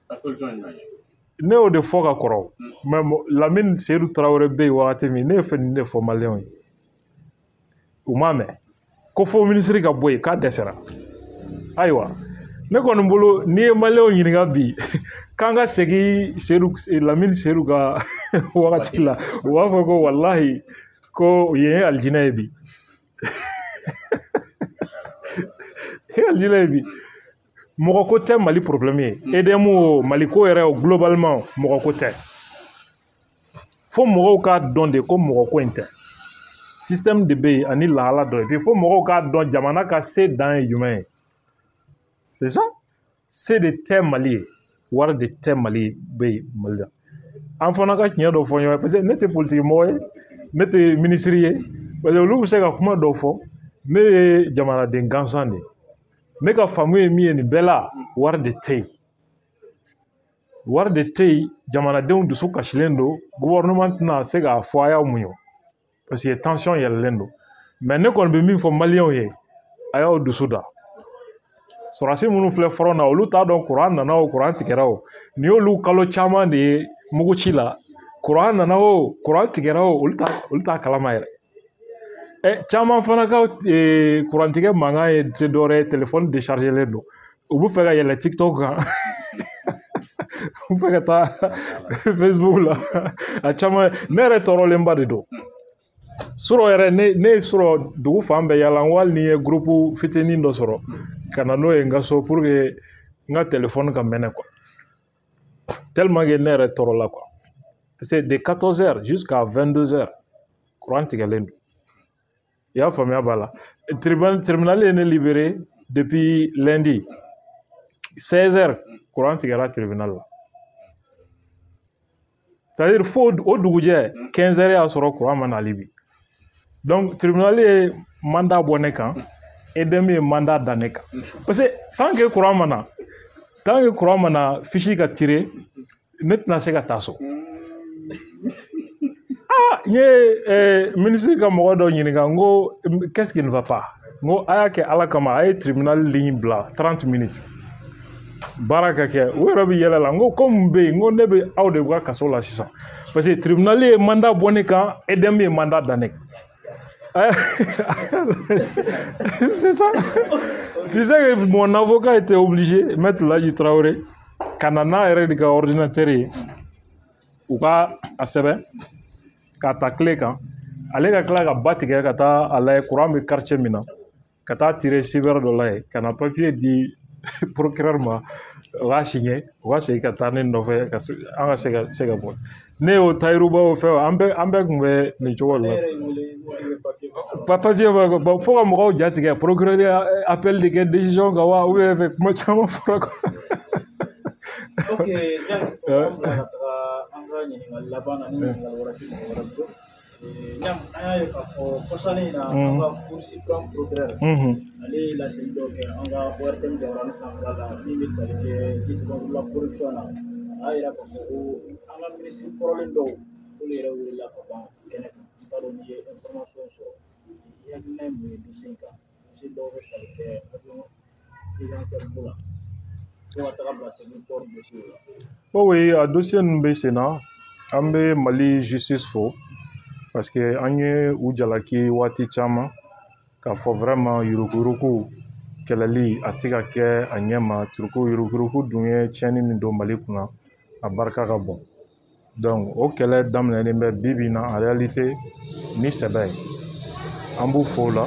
La solution est ne y'o de fɔ ka kɔrɔ mais Lamine Seydou Traoré bɛ yen wagati min ne ye fɛn nin de fɔ maliyɛnw ye u m'a mɛn ko fo minisiri ka bɔ yen k'a dɛsɛra ayiwa ne kɔni bolo n'i ye maliyɛnw ɲininka bi k'an ka segin Lamine Seydou ka wagati la u b'a fɔ ko walahi ko yen ye alijinɛ ye bi alijinɛ ye bi mɔgɔ ko tɛ Mali problème ye EDM o Mali ko yɛrɛ globalement mɔgɔ ko tɛ fo mɔgɔw k'a dɔn de ko mɔgɔ ko in tɛ système de bɛ yen ani lahala dɔ et puis fo mɔgɔw k'a dɔn jamana ka se dan ye jumɛn ye c'est ça se de tɛ Mali ye wari de tɛ Mali bɛ yen Mali la an fana ka tiɲɛ dɔ fɔ ɲɔgɔn ye parce que ne tɛ politique mɔgɔ ye ne tɛ minisiri ye parce que olu bɛ se ka kuma dɔ fɔ ne ye jamanaden gansan de ye ne ka faamu ye min ye nin bɛɛ la wari de tɛ yen wari de tɛ yen jamanadenw dusu kasilen don gouvernement tɛna se k'a fɔ a y'aw muɲu parce que tension yɛlɛlen don mais ne kɔni bɛ min fɔ maliyɛnw ye a y'aw dusu da sɔrɔdasi minnu filɛ front na olu t'a dɔn courant nana o courant tigɛra o nin y'olu kalo caman de ye muguci la courant nana o courant tigɛra o olu t'a kalama yɛrɛ caman fana ka kurantigɛ mankan ye tɛ dɔwɛrɛ ye téléphone déchargelen don u bɛ fɛ ka yɛlɛ TikTok kan u bɛ fɛ ka taa Facebook la a caman ne yɛrɛ tɔɔrɔlenba de don surɔ yɛrɛ ne ye surɔ dugu fan bɛɛ yala n ko hali ni ye groupe fitinin dɔ sɔrɔ ka na n'o ye n ka so pour que n ka téléphone ka mɛnɛ quoi tellement que ne yɛrɛ tɔɔrɔla quoi parce que de 14h jusqu'à 22h courant tigɛlen don i y'a faamuya b'a la tribunal ye ne libéré depuis lundi 16h courant tigɛra tribunal la c'est-à-dire fo o dugujɛ 15h y'a sɔrɔ courant ma nali bi donc tribunal ye mandat bɔ ne kan EDM ye mandat da ne kan parce que tant que courant ma na fiche ka tirer ne tɛna se ka taa so n ye minisiri ka mɔgɔ dɔ ɲininka n ko qu'est-ce qui ne va pas n ko a y'a kɛ ala kama a ye tribunal ligne bila 30 minutes baara ka kɛ o yɛrɛ bɛ yɛlɛ la n ko ko mun bɛ yen n ko ne bɛ aw de ka kaso la sisan parce que tribunal ye mandat bɔ ne kan EDM ye mandat da ne kan c'est ça tu sais que mon avocat était obligé Maître Laji Traoré ka na n'a yɛrɛ de ka ordinateur ye u ka a sɛbɛn k'a ta clé kan ale ka tila ka ba tigɛ ka taa a lajɛ courant bɛ quartier min na ka taa tirer cyber dɔ la yen ka na papier di procureur ma o k'a signé o ka segin ka taa ne nɔfɛ an ka se ka bɔ ne y'o tayiruba o fɛ an bɛɛ tun bɛ nin cogo la papier ba fo ka mɔgɔw ja tigɛ procureur ye appel de kɛ décision kan wa ou bien fɛ kuma caman fɔra quoi ok donc an ka ɲininkali laban na ni ɲininkali wɛrɛ tɛ mɔgɔ wɛrɛ bolo Ɲam an y'a ye k'a fɔ kɔsani na an ka Cour suprême procureur ale ye laseli dɔw kɛ an ka ORTM jabaranin sanfɛla la min bɛ tali kɛ lutte la corruption na a y'a yira k'a fɔ ko an ka minisiri kɔrɔlen dɔw olu yɛrɛ wulila ka ban kɛnɛ kan n t'a dɔn n'i ye information sɔrɔ i hakilina ye mun ye dossier in kan dossier dɔw bɛ tali kɛ avion présidentiel ko la fo ka taga bila Sékou port dossier la. Oui, a dossier ninnu bɛ sen na an bɛ Mali justice fo parce que an ye u jalaki waati caman k'a fɔ vraiment yuruguyurugu kɛlɛli a tɛ ka kɛ a ɲɛ ma yuruguyurugu dun ye tiɲɛni min don Mali kunna a barika ka bon donc o kɛlɛ daminɛlen bɛ bi bi in na en réalité ni sɛbɛ ye an b'u fo o la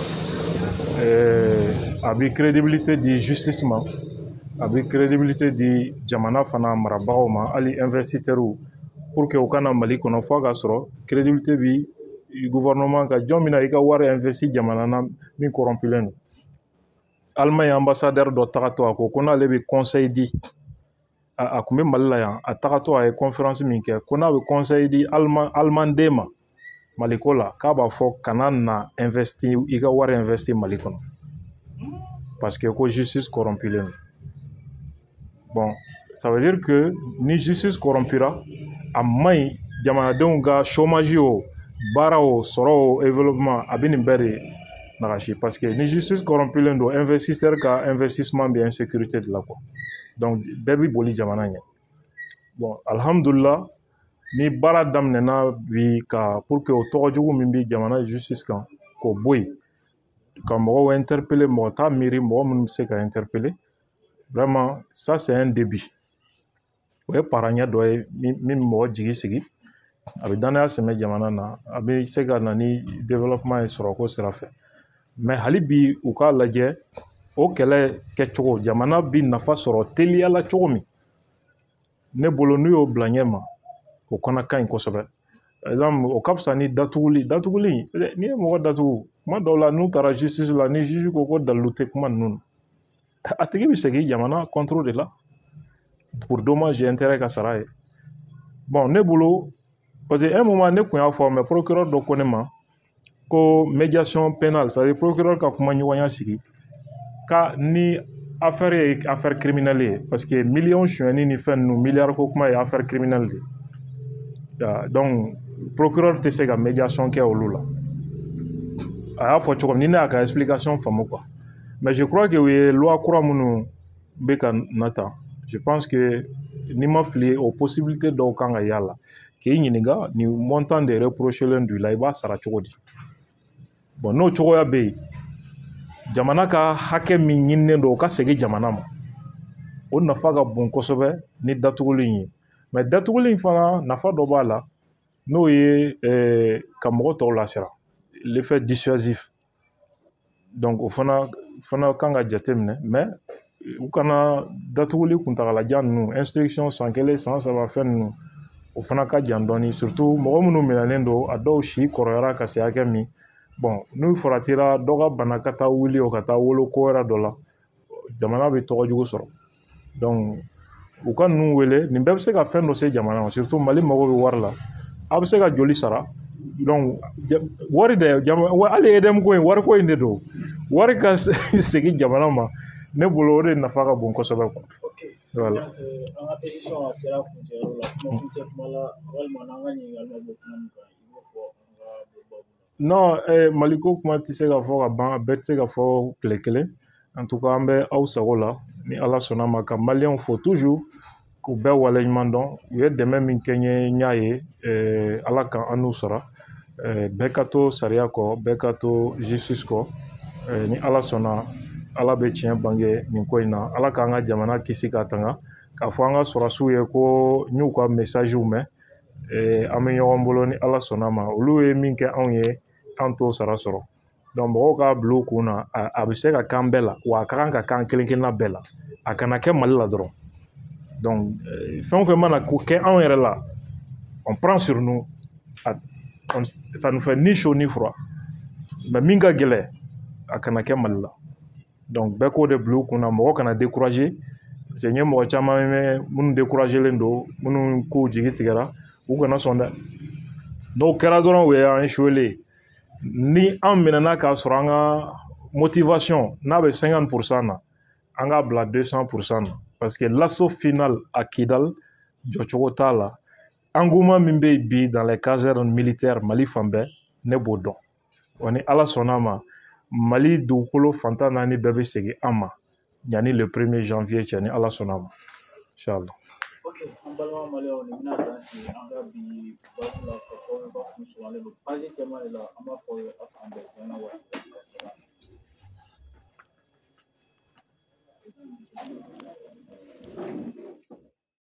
a bɛ crédibilité di justice ma a bɛ crédibilité di jamana fana marabagaw ma hali investisseurs pour que u kana Mali kɔnɔ fo ka sɔrɔ crédibilité bi gouvernement ka jɔn min na i ka wari investi jamana na min corrompulen don Allemagne ambassadeur dɔ tagatɔ a ko n'ale bɛ conseil di a tun bɛ Mali la yan a tagatɔ a ye conférence min kɛ ko n'a bɛ conseil di Allemanden ma Maliko la k'a b'a fɔ kana na investi i ka wari investi Mali kɔnɔ parce que ko justice corrompilen don. Bon, ça veut dire que ni justice corrompira a man ɲi jamanadenw ka chômage o baara o sɔrɔ o développement a bɛ nin bɛɛ de nagasi parce que ni justice corrompilen don investisseur ka investissement bɛ insécurité de la quoi. Donc bɛɛ bɛ boli jamana ɲɛ. Bon, alhamdulillah ni baara daminɛna bi ka pour que o tɔgɔ jugu min bɛ jamana justice kan k'o bɔ yen ka mɔgɔw interpeller mɔgɔ t'a miiri mɔgɔ minnu bɛ se ka interpeller vraiment ça c'est un début. O ye paraɲɛ dɔ ye min bɛ mɔgɔ jigi sigi a bɛ danaya sɛmɛ jamana na a bɛ se ka na ni développement ye sɔrɔko sira fɛ mais hali bi u k'a lajɛ o kɛlɛ kɛcogo jamana bɛ nafa sɔrɔ teliya la cogo min ne bolo n'u y'o bila ɲɛ ma o kɔnɔ ka ɲi kosɛbɛ par exemple o ka fisa ni datuguli n'i ye mɔgɔ datugu kuma dɔw la n'u taara justice la ni juge ko ko dalilu tɛ kuma ninnu na a tigi bɛ segin jamana contrôle de la pour dommage et intérêt ka sara ye bon ne bolo parce que un moment ne tun y'a fɔ mais procureur dɔ ko ne ma ko médiation pénale c'est à dire procureur ka kuma ɲɔgɔnya sigi ka ni affaire ye affaire criminelle ye parce que million sonyɛni ni fɛn ninnu milliard ko kuma ye affaire criminelle de donc procureur tɛ se ka médiation kɛ olu la a y'a fɔ cogo min ni ne y'a ka explication faamu quoi mais je crois que u ye loi kura minnu bɛ ka nata je pense que n'i ma fili o possibilité dɔw kan ka y'a la k'i ɲininka ni montant de reprochelen don i la i b'a sara cogo di bon n'o cogoya bɛ yen jamana ka hakɛ min ɲininen don o ka segin jamana ma o nafa ka bon kosɛbɛ ni datuguli in ye mais datuguli in fana nafa dɔ b'a la n'o ye ka mɔgɔ tɔw lasira l'effet dissuasif donc o fana kan ka jateminɛ mais u kana datuguli kuntagalajan ninnu instruction san 1 san 3 fɛn ninnu o fana ka jan dɔɔni surtout mɔgɔ minnu minɛnen don a dɔw si kɔrɔyara ka se hakɛ min bon n'u faratira dɔ ka bana ka taa wuli o ka taa wolo ko wɛrɛ dɔ la jamana bɛ tɔgɔ jugu sɔrɔ donc u ka ninnu wele nin bɛɛ bɛ se ka fɛn dɔ se jamana ma surtout Mali mago bɛ wari la a bɛ se ka joli sara donc wari de hali EDM ko in wari ko in de don wari ka segin jamana ma ne bolo o de nafa ka bon kosɛbɛ quoi. Voilà. an ka émission a sera kuncɛyɔrɔ la kuma kun tɛ kuma la walima n'an ka ɲininkali ma bɔ kuma min kan i b'o fɔ an ka bɔ babu la. Non Maliko kuma tɛ se ka fɔ ka ban a bɛɛ tɛ se ka fɔ tile kelen en tout cas an bɛ aw sago la ni Ala sɔnna ma ka maliyɛnw fo toujours k'u bɛɛ waleɲuman dɔn u ye dɛmɛ min kɛ n ye n y'a ye Ala ka an n'u sara bɛɛ ka to sariya kɔ bɛɛ ka to justice kɔ ni Ala sɔnna Ala bɛ tiɲɛ bange nin ko in na Ala k'an ka jamana kisi ka tanga k'a fɔ an ka sɔrɔsiw ye ko n y'u ka messagew mɛn an bɛ ɲɔgɔn bolo ni Ala sɔnna ma olu ye min kɛ anw ye an t'o sara sɔrɔ donc mɔgɔw k'a bila u kun na a bɛ se ka kan bɛɛ la wa a ka kan ka kan kelen kelenna bɛɛ la a kana kɛ Mali la dɔrɔn donc fɛn o fɛn mana kɛ anw yɛrɛ la on prend sur nous ça nous fait ni chaud ni froid mais min ka gɛlɛn a kana kɛ Mali la donc bɛɛ k'o de bila u kun na mɔgɔ kana décourager parce que n ye mɔgɔ caman mɛn minnu découragelen don minnu kow jigi tigɛra u kana sɔn dɛ n'o kɛra dɔrɔn o ye an échoué ni an minɛna k'a sɔrɔ an ka motivation n'a bɛ 50% na an k'a bila 200% na parce que l'assaut final à Kidal jɔcogo t'a la engouement min bɛ yen bi dans les casernes militaires Mali fan bɛɛ ne b'o dɔn wa ni Ala sɔnna ma Mali dugukolo fantan naani bɛɛ bɛ segin an ma yanni le 1er janvier cɛ ni Ala sɔnna ma inchallah. Ok, an balima maliyɛnw nin bɛna dan sigi an ka bi babu la ka fɔ ka kun sugalen don page cɛman de la an b'a fɔ aw fan bɛɛ jɛnna waati ka sira